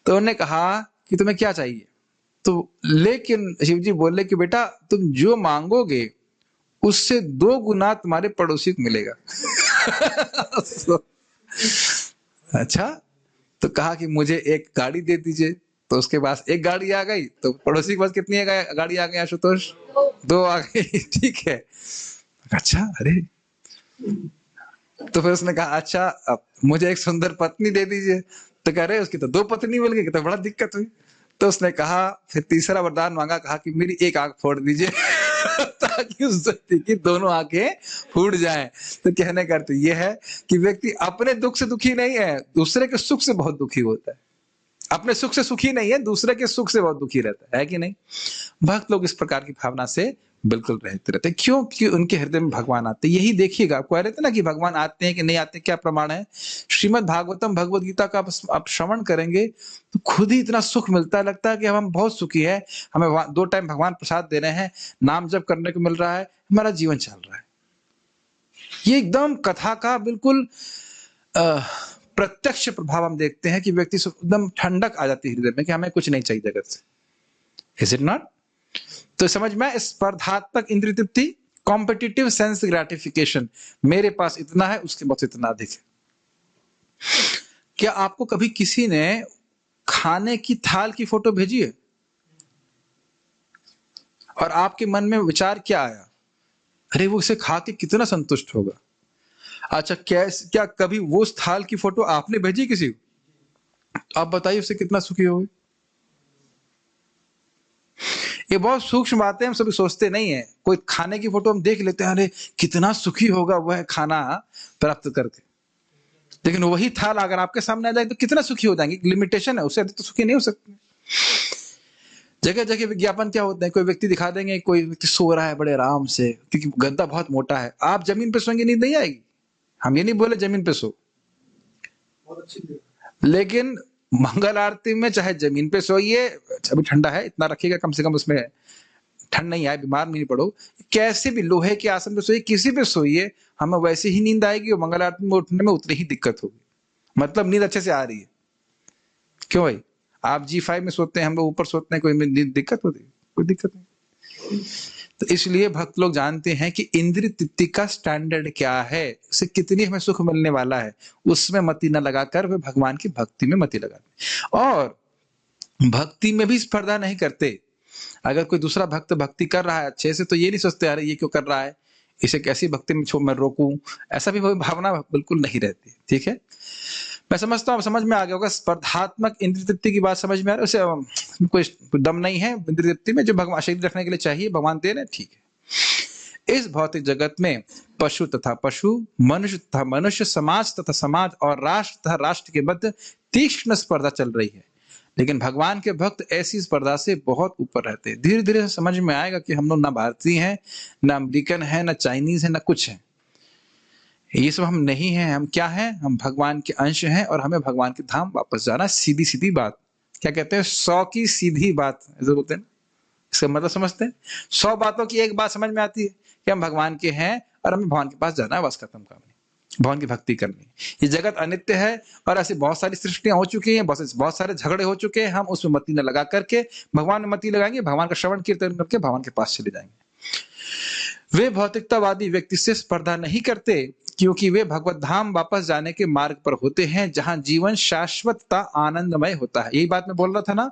तो उन्होंने कहा कि तुम्हें क्या चाहिए? तो लेकिन शिव जी बोले कि बेटा, तुम जो मांगोगे उससे 2 गुना तुम्हारे पड़ोसी को मिलेगा। अच्छा, तो कहा कि मुझे एक गाड़ी दे दीजिए। तो उसके पास एक गाड़ी आ गई, तो पड़ोसी के पास कितनी गाड़ी आ गई आशुतोष? 2 आ गई। ठीक है। अच्छा, अरे, तो फिर उसने कहा अच्छा, अब मुझे एक सुंदर पत्नी दे दीजिए। तो कह रहे उसकी तो 2 पत्नी मिल गई, तो बड़ा दिक्कत हुई। तो उसने कहा, फिर तीसरा वरदान मांगा, कहा कि मेरी एक आंख फोड़ दीजिए। ताकि उस व्यक्ति की दोनों आंखें फूट जाएं। तो कहने का अर्थ यह है कि व्यक्ति अपने दुख से दुखी नहीं है, दूसरे के सुख से बहुत दुखी होता है। अपने सुख से सुखी नहीं है, दूसरे के सुख से बहुत दुखी रहता है कि नहीं? भक्त लोग इस प्रकार की भावना से बिल्कुल रहते रहते। क्यों? कि उनके हृदय में भगवान आते। यही देखिएगा, आपको कह रहे थे ना कि भगवान आते हैं कि नहीं आते, क्या प्रमाण है? श्रीमद् भागवतम, भगवत गीता का आप श्रवण करेंगे तो खुद ही इतना सुख मिलता है, लगता है कि हम बहुत सुखी है। हमें 2 टाइम भगवान प्रसाद दे रहे हैं, नाम जप करने को मिल रहा है, हमारा जीवन चल रहा है। ये एकदम कथा का बिल्कुल प्रत्यक्ष प्रभाव हम देखते हैं कि व्यक्ति एकदम ठंडक आ जाती है हृदय में कि हमें कुछ नहीं चाहिए जगत से। Is it not? तो समझ में, स्पर्धात्मक इंद्रिय तृप्ति, कॉम्पिटिटिव सेंस ग्रेटिफिकेशन, मेरे पास इतना है, उसके पास इतना अधिक है। क्या आपको कभी किसी ने खाने की थाल की फोटो भेजी है और आपके मन में विचार क्या आया? अरे वो इसे खा के कितना संतुष्ट होगा। अच्छा, क्या कभी वो उस थाल की फोटो आपने भेजी किसी को? आप बताइए उससे कितना सुखी होगे। ये बहुत सूक्ष्म बातें हम सभी सोचते नहीं है। कोई खाने की फोटो हम देख लेते हैं, अरे कितना सुखी होगा वह खाना प्राप्त करके, लेकिन वही थाल अगर आपके सामने आ जाए तो कितना सुखी हो जाएंगे? लिमिटेशन है, उससे अधिक तो सुखी नहीं हो सकते। जगह जगह विज्ञापन क्या होते हैं, कोई व्यक्ति दिखा देंगे, कोई व्यक्ति सो रहा है बड़े आराम से, क्योंकि गद्दा बहुत मोटा है। आप जमीन पे सोएंगे, नींद नहीं आएगी। हम ये नहीं बोले जमीन पे सो, लेकिन मंगल आरती में चाहे जमीन पे सोइए, अभी ठंडा है इतना रखिएगा, कम से कम उसमें ठंड नहीं आए, बीमार नहीं पड़ो। कैसे भी लोहे के आसन पे सोइए, किसी पे सोइए, हमें वैसे ही नींद आएगी और मंगल आरती में उठने में उतनी ही दिक्कत होगी। मतलब नींद अच्छे से आ रही है। क्यों भाई? आप G5 में सोते हैं, हम लोग ऊपर सोते हैं, कोई नींद दिक्कत होती है? कोई दिक्कत नहीं। तो इसलिए भक्त लोग जानते हैं कि इंद्रिय तृप्ति का स्टैंडर्ड क्या है, उससे कितनी हमें सुख मिलने वाला है, उसमें मति न लगाकर वे भगवान की भक्ति में मति लगाते। और भक्ति में भी स्पर्धा नहीं करते। अगर कोई दूसरा भक्त भक्ति कर रहा है अच्छे से, तो ये नहीं सोचते अरे ये क्यों कर रहा है, इसे कैसी भक्ति में मैं रोकूं, ऐसा भी भावना बिल्कुल नहीं रहती। ठीक है, मैं समझता हूँ समझ में आ गया होगा। स्पर्धात्मक इंद्रिय तृप्ति की बात समझ में आ रही है? उसे कोई दम नहीं है इंद्रिय तृप्ति में, जो भगवान शरीर रखने के लिए चाहिए भगवान दे रहे हैं, ठीक है। इस भौतिक जगत में पशु तथा पशु, मनुष्य तथा मनुष्य, समाज तथा समाज और राष्ट्र तथा राष्ट्र के मध्य तीक्ष्ण स्पर्धा चल रही है। लेकिन भगवान के भक्त ऐसी स्पर्धा से बहुत ऊपर रहते हैं। धीरे धीरे समझ में आएगा कि हम लोग ना भारतीय हैं, ना अमेरिकन है, ना चाइनीज है, ना कुछ है। ये सब हम नहीं हैं। हम क्या हैं? हम भगवान के अंश हैं और हमें भगवान के धाम वापस जाना। सीधी सीधी बात, क्या कहते हैं, 100 की सीधी बात ऐसे बोलते हैं। इसका मतलब समझते हैं? 100 बातों की एक बात समझ में आती है कि हम भगवान के हैं और हमें भगवान के पास जाना है, बस खत्म कहानी। भगवान की भक्ति करनी। ये जगत अनित्य है और ऐसी बहुत सारी सृष्टियां हो चुकी हैं, बहुत सारे झगड़े हो चुके हैं, हम उसमें मति न लगा करके भगवान में मति लगाएंगे, भगवान का श्रवण कीर्तन करके भगवान के पास चले जाएंगे। वे भौतिकतावादी व्यक्ति से स्पर्धा नहीं करते, क्योंकि वे भगवत धाम वापस जाने के मार्ग पर होते हैं, जहां जीवन शाश्वतता आनंदमय होता है। यही बात मैं बोल रहा था ना,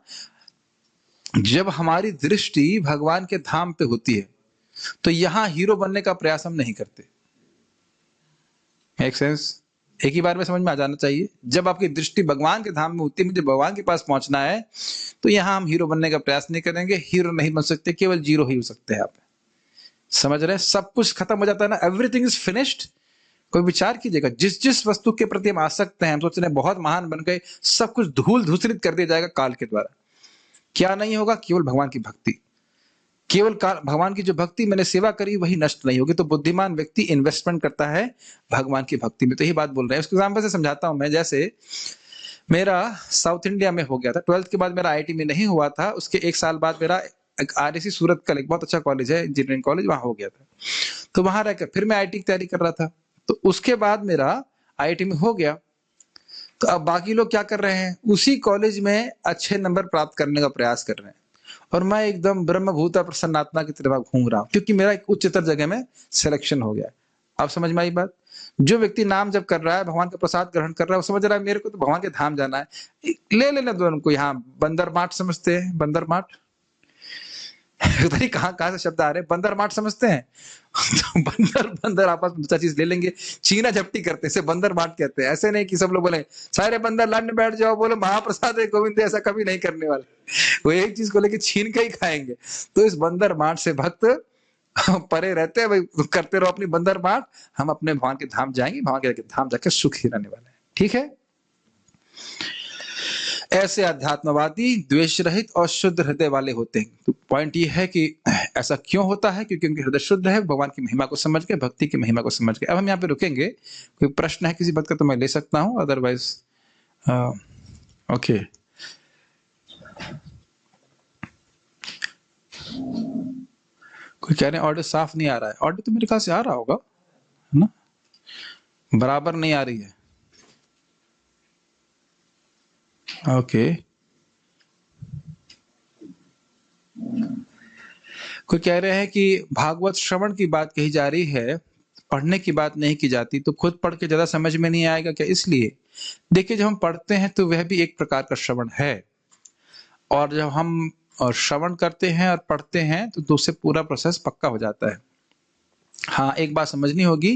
जब हमारी दृष्टि भगवान के धाम पे होती है तो यहां हीरो बनने का प्रयास हम नहीं करते। Make sense? एक ही बार में समझ में आ जाना चाहिए। जब आपकी दृष्टि भगवान के धाम में होती है, मुझे भगवान के पास पहुंचना है, तो यहां हम हीरो बनने का प्रयास नहीं करेंगे। हीरो नहीं बन सकते, केवल जीरो ही हो सकते हैं आप। समझ रहे हैं? सब कुछ खत्म हो जाता है ना, एवरीथिंग इज फिनिश्ड। कोई विचार कीजिएगा, जिस जिस वस्तु के प्रति हम आसक्त हैं, हम सोच रहे हैं बहुत महान बन गए, सब कुछ धूल धूसरित कर दिया जाएगा काल के द्वारा। क्या नहीं होगा? केवल भगवान की भक्ति। केवल भगवान की जो भक्ति मैंने सेवा करी वही नष्ट नहीं होगी। तो बुद्धिमान व्यक्ति इन्वेस्टमेंट करता है भगवान की भक्ति में। तो यही बात बोल रहे हैं। उसके एग्जाम्पल से समझाता हूं मैं। जैसे मेरा साउथ इंडिया में हो गया था, 12th के बाद मेरा IIT में नहीं हुआ था, उसके 1 साल बाद मेरा RSC सूरत का एक बहुत अच्छा कॉलेज है, इंजीनियरिंग कॉलेज, वहां हो गया था। तो वहां रहकर फिर मैं IIT की तैयारी कर रहा था। तो उसके बाद मेरा IIT में हो गया। तो अब बाकी लोग क्या कर रहे हैं? उसी कॉलेज में अच्छे नंबर प्राप्त करने का प्रयास कर रहे हैं, और मैं एकदम ब्रह्मभूता प्रसन्नात्मा की तरफ घूम रहा हूं, क्योंकि मेरा एक उच्चतर जगह में सिलेक्शन हो गया। आप समझ में आई बात? जो व्यक्ति नाम जब कर रहा है, भगवान का प्रसाद ग्रहण कर रहा है, वो समझ रहा है मेरे को तो भगवान के धाम जाना है। ले लेना दोनों को। यहाँ बंदर माठ समझते हैं? बंदर माठ कहाँ से शब्द आ रहे हैं? बंदर माठ समझते हैं? तो बंदर बंदर आपस में दूसरा चीज ले लेंगे, छीना झपटी करते हैं, बंदर माठ कहते हैं। ऐसे नहीं कि सब लोग बोले सारे बंदर लाइन में बैठ जाओ, बोलो महाप्रसाद है गोविंद, ऐसा कभी नहीं करने वाले। वो एक चीज को लेके छीन के ही खाएंगे। तो इस बंदर माठ से भक्त परे रहते हैं भाई, करते रहो अपनी बंदर माठ, हम अपने भगवान के धाम जाएंगे, भगवान के धाम जाकर सुखी रहने वाले हैं। ठीक है? ऐसे अध्यात्मवादी द्वेष रहित और शुद्ध हृदय वाले होते हैं। तो पॉइंट ये है कि ऐसा क्यों होता है? क्योंकि उनके हृदय शुद्ध है, भगवान की महिमा को समझ के, भक्ति की महिमा को समझ के। अब हम यहाँ पे रुकेंगे। कोई प्रश्न है किसी बात का तो मैं ले सकता हूँ, अदरवाइज ओके। कोई कह रहे हैं ऑडियो साफ नहीं आ रहा है। ऑडियो तो मेरे ख्याल से आ रहा होगा, है ना? बराबर नहीं आ रही है। ओके। कोई कह रहे हैं कि भागवत श्रवण की बात कही जा रही है, पढ़ने की बात नहीं की जाती, तो खुद पढ़ के ज्यादा समझ में नहीं आएगा क्या? इसलिए देखिए, जब हम पढ़ते हैं तो वह भी एक प्रकार का श्रवण है, और जब हम श्रवण करते हैं और पढ़ते हैं तो उससे पूरा प्रोसेस पक्का हो जाता है। हाँ, एक बात समझनी होगी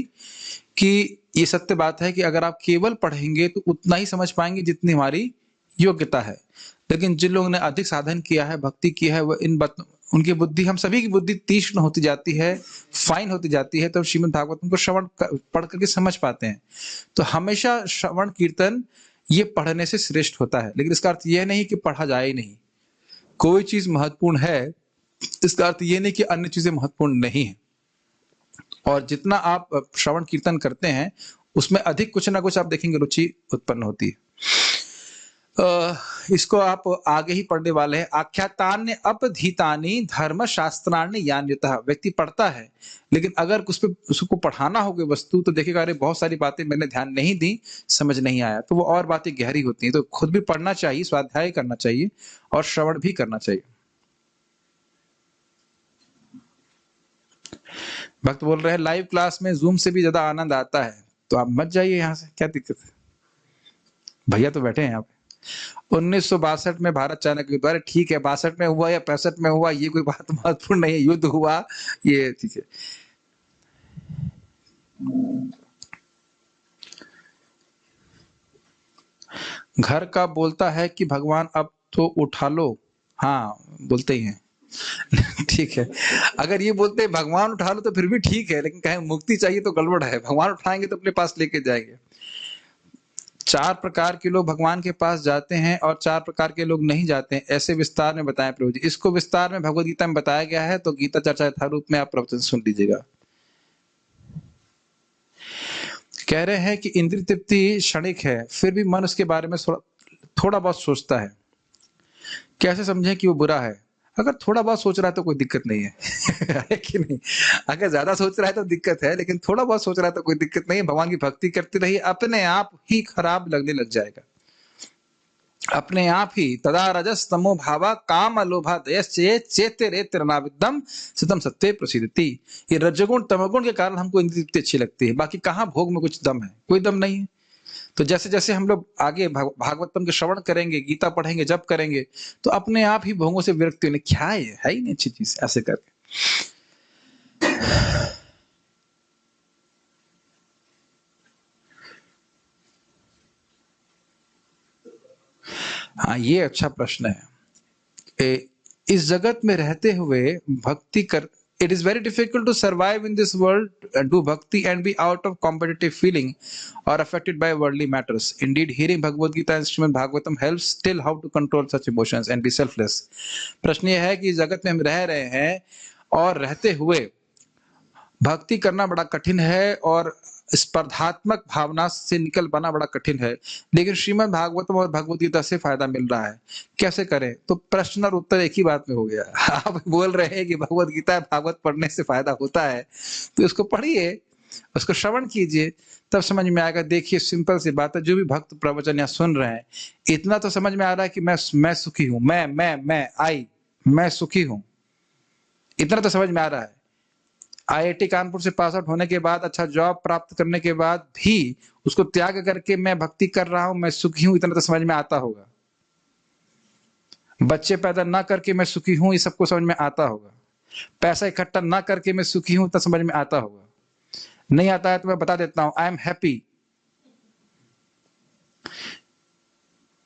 कि ये सत्य बात है कि अगर आप केवल पढ़ेंगे तो उतना ही समझ पाएंगे जितनी हमारी योग्यता है। लेकिन जिन लोगों ने अधिक साधन किया है, भक्ति किया है, वो उनकी बुद्धि, हम सभी की बुद्धि तीक्ष्ण होती जाती है, फाइन होती जाती है, तो श्रीमद् भागवतम को श्रवण पढ़ करके समझ पाते हैं। तो हमेशा श्रवण कीर्तन ये पढ़ने से श्रेष्ठ होता है। लेकिन इसका अर्थ यह नहीं कि पढ़ा जाए ही नहीं। कोई चीज महत्वपूर्ण है, इसका अर्थ ये नहीं कि अन्य चीजें महत्वपूर्ण नहीं है। और जितना आप श्रवण कीर्तन करते हैं उसमें अधिक कुछ ना कुछ आप देखेंगे रुचि उत्पन्न होती है। इसको आप आगे ही पढ़ने वाले हैं। आख्यातान्य अपधीतानि धर्म शास्त्रान्य यान्युतः। व्यक्ति पढ़ता है, लेकिन अगर उसको पढ़ाना हो कोई वस्तु, तो देखेगा अरे बहुत सारी बातें मैंने ध्यान नहीं दी, समझ नहीं आया, तो वो और बातें गहरी होती हैं। तो खुद भी पढ़ना चाहिए, स्वाध्याय करना चाहिए और श्रवण भी करना चाहिए। भक्त बोल रहे हैं लाइव क्लास में जूम से भी ज्यादा आनंद आता है, तो आप मत जाइए यहाँ से, क्या दिक्कत है? भैया तो बैठे हैं यहाँ पे। 1962 में भारत चाइना के युद्ध, ठीक है 62 में हुआ या 65 में हुआ, ये कोई बात महत्वपूर्ण नहीं है। युद्ध हुआ, ये ठीक है। घर का बोलता है कि भगवान अब तो उठा लो। हाँ, बोलते ही हैं। ठीक है, अगर ये बोलते हैं भगवान उठा लो तो फिर भी ठीक है, लेकिन कहें मुक्ति चाहिए तो गड़बड़ है। भगवान उठाएंगे तो अपने पास लेके जाएंगे। 4 प्रकार के लोग भगवान के पास जाते हैं और 4 प्रकार के लोग नहीं जाते हैं, ऐसे विस्तार में बताएं प्रभु जी। इसको विस्तार में भगवद गीता में बताया गया है, तो गीता चर्चा यथा रूप में आप प्रवचन सुन लीजिएगा। कह रहे हैं कि इंद्रिय तृप्ति क्षणिक है, फिर भी मन उसके बारे में थोड़ा बहुत सोचता है। कैसे समझें कि वो बुरा है? अगर थोड़ा बहुत सोच रहा है तो कोई दिक्कत नहीं है है कि नहीं? अगर ज्यादा सोच रहा है तो दिक्कत है, लेकिन थोड़ा बहुत सोच रहा है तो कोई दिक्कत नहीं है। भगवान की भक्ति करते रहिए, अपने आप ही खराब लगने लग जाएगा, अपने आप ही। तदा रजस तमो भावा काम अलोभा दयश्चये चेते रे तिरनाविदम सितम सत्य प्रसिद्धति। ये रजगुण तमगुण के कारण हमको इंद्रिय तृप्ति अच्छी लगती है, बाकी कहाँ भोग में कुछ दम है? कोई दम नहीं है। तो जैसे जैसे हम लोग आगे भागवतम के श्रवण करेंगे, गीता पढ़ेंगे, जप करेंगे, तो अपने आप ही भोगों से विरक्ति होने, क्या है ही नहीं अच्छी चीज, ऐसे करके। हाँ, ये अच्छा प्रश्न है। इस जगत में रहते हुए भक्ति कर, it is very difficult to survive in this world, do bhakti and be out of competitive feeling or affected by worldly matters. Indeed, hearing Bhagavad Gita and Srimad Bhagavatam helps still how to control such emotions and be selfless. प्रश्न यह है कि इस जगत में हम रह रहे हैं और रहते हुए भक्ति करना बड़ा कठिन है और स्पर्धात्मक भावना से निकल पाना बड़ा कठिन है, लेकिन श्रीमद् भागवतम और भगवद गीता से फायदा मिल रहा है। कैसे करें? तो प्रश्न और उत्तर एक ही बात में हो गया। आप बोल रहे हैं कि भगवद गीता भागवत पढ़ने से फायदा होता है, तो इसको पढ़िए, उसको श्रवण कीजिए, तब समझ में आएगा। देखिए, सिंपल सी बात है, जो भी भक्त प्रवचन या सुन रहे हैं, इतना तो समझ में आ रहा है कि मैं सुखी हूं, मैं सुखी हूं, इतना तो समझ में आ रहा है। आईआईटी कानपुर से पास आउट होने के बाद, अच्छा जॉब प्राप्त करने के बाद भी उसको त्याग करके मैं भक्ति कर रहा हूं, मैं सुखी हूं, इतना तो समझ में आता होगा। बच्चे पैदा ना करके मैं सुखी हूं, ये सबको समझ में आता होगा। पैसा इकट्ठा ना करके मैं सुखी हूं, तो समझ में आता होगा। नहीं आता है तो मैं बता देता हूं, I am happy.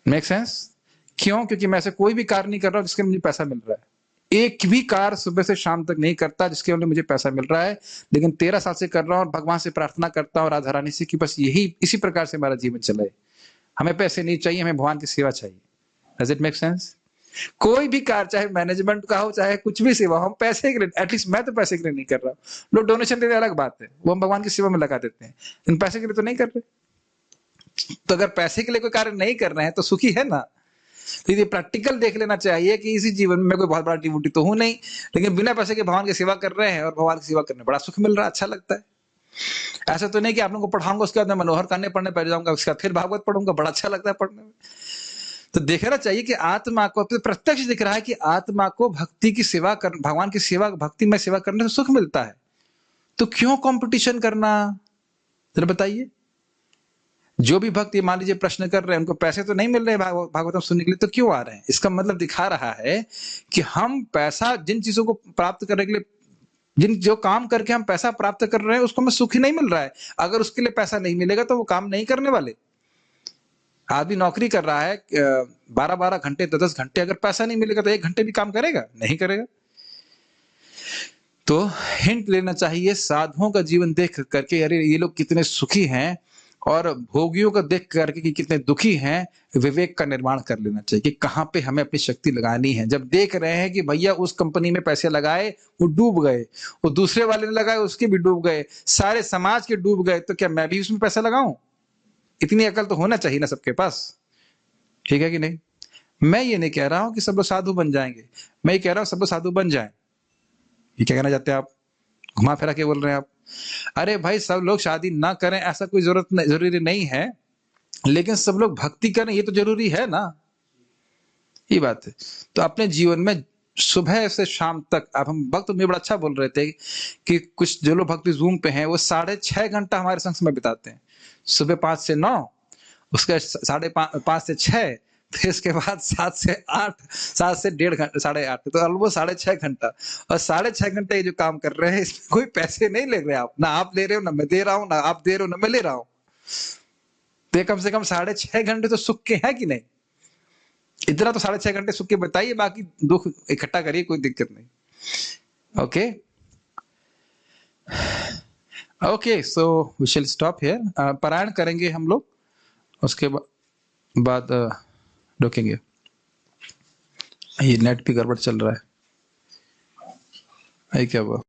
Make sense? क्यों? क्योंकि मैं ऐसे कोई भी कार्य नहीं कर रहा हूं जिसके मुझे पैसा मिल रहा है। एक भी कार्य सुबह से शाम तक नहीं करता जिसके लिए मुझे पैसा मिल रहा है, लेकिन 13 साल से कर रहा हूं और भगवान से प्रार्थना करता हूं, राधा रानी से, कि बस यही इसी प्रकार से हमारा जीवन चले। हमें पैसे नहीं चाहिए, हमें भगवान की सेवा चाहिए। Does it make sense? कोई भी कार्य, चाहे मैनेजमेंट का हो, चाहे कुछ भी सेवा, हम पैसे के लिए, एटलीस्ट मैं तो पैसे के लिए नहीं कर रहा हूं। लोग डोनेशन देते अलग बात है, वो हम भगवान की सेवा में लगा देते हैं, लेकिन पैसे के लिए तो नहीं कर रहे। तो अगर पैसे के लिए कोई कार्य नहीं कर रहे हैं तो सुखी है ना? तो ये प्रैक्टिकल देख लेना चाहिए कि इसी जीवन में कोई बहुत बड़ा डिवोटी तो हूं नहीं, लेकिन बिना पैसे के भगवान की सेवा कर रहे हैं और भगवान की सेवा करने बड़ा सुख मिल रहा है, अच्छा लगता है। ऐसा तो नहीं कि आप लोगों को पढ़ाऊंगा, उसके बाद मैं मनोहर करने पढ़ने बैठ जाऊंगा, उसके बाद फिर भागवत पढ़ूंगा, बड़ा अच्छा लगता है पढ़ने में। तो देखना चाहिए कि आत्मा को, प्रत्यक्ष दिख रहा है कि आत्मा को भक्ति की सेवा कर, भगवान की सेवा, भक्ति में सेवा करने से सुख मिलता है, तो क्यों कंपटीशन करना? जरा बताइए। जो भी भक्त, ये मान लीजिए प्रश्न कर रहे हैं, उनको पैसे तो नहीं मिल रहे भागवतम सुनने के लिए, तो क्यों आ रहे हैं? इसका मतलब दिखा रहा है कि हम पैसा, जिन चीजों को प्राप्त करने के लिए, जो काम करके हम पैसा प्राप्त कर रहे हैं, उसको हमें सुख ही नहीं मिल रहा है। अगर उसके लिए पैसा नहीं मिलेगा तो वो काम नहीं करने वाले। आदमी नौकरी कर रहा है 12-12 घंटे, 10-10 घंटे, अगर पैसा नहीं मिलेगा तो 1 घंटे भी काम करेगा? नहीं करेगा। तो हिंट लेना चाहिए साधुओं का जीवन देख करके, अरे ये लोग कितने सुखी हैं, और भोगियों को देख करके कि कितने दुखी हैं, विवेक का निर्माण कर लेना चाहिए कि कहां पे हमें अपनी शक्ति लगानी है। जब देख रहे हैं कि भैया उस कंपनी में पैसे लगाए, वो डूब गए, वो दूसरे वाले ने लगाए, उसके भी डूब गए, सारे समाज के डूब गए, तो क्या मैं भी उसमें पैसा लगाऊं? इतनी अकल तो होना चाहिए ना सबके पास, ठीक है कि नहीं? मैं ये नहीं कह रहा हूं कि सब लोग साधु बन जाएंगे, मैं ये कह रहा हूं सब लोग साधु बन जाएं। ये क्या कहना चाहते हैं आप? घुमा फिरा के बोल रहे हैं आप। अरे भाई, सब लोग शादी ना करें ऐसा कोई जरूरी नहीं है, लेकिन सब लोग भक्ति करें ये तो जरूरी है ना, ये बात है। तो अपने जीवन में सुबह से शाम तक, अब हम भक्त में बड़ा अच्छा बोल रहे थे कि कुछ जो लोग भक्ति जूम पे हैं, वो 6.5 घंटा हमारे संग समय बिताते हैं। सुबह 5 से 9, उसके 5:30 से 6, फिर इसके बाद 7 से 8, 7 से 1.5 घंटा, 8:30, तो ऑलमोस्ट 6.5 घंटा। और 6.5 घंटे ये जो काम कर रहे हैं, इसमें कोई पैसे नहीं ले रहे आप, ना आप ले रहे हो, ना मैं दे रहा हूं, ना आप दे रहे हो, ना मैं ले रहा हूं। तो कम से कम 6.5 घंटे तो सुख के है कि नहीं? इतना तो 6.5 घंटे सुख के बताइए, बाकी दुख इकट्ठा करिए, कोई दिक्कत नहीं। Okay okay, so we shall stop here. पारायण करेंगे हम लोग, उसके बाद रोकेंगे। ये नेट भी गड़बड़ चल रहा है, क्या हुआ?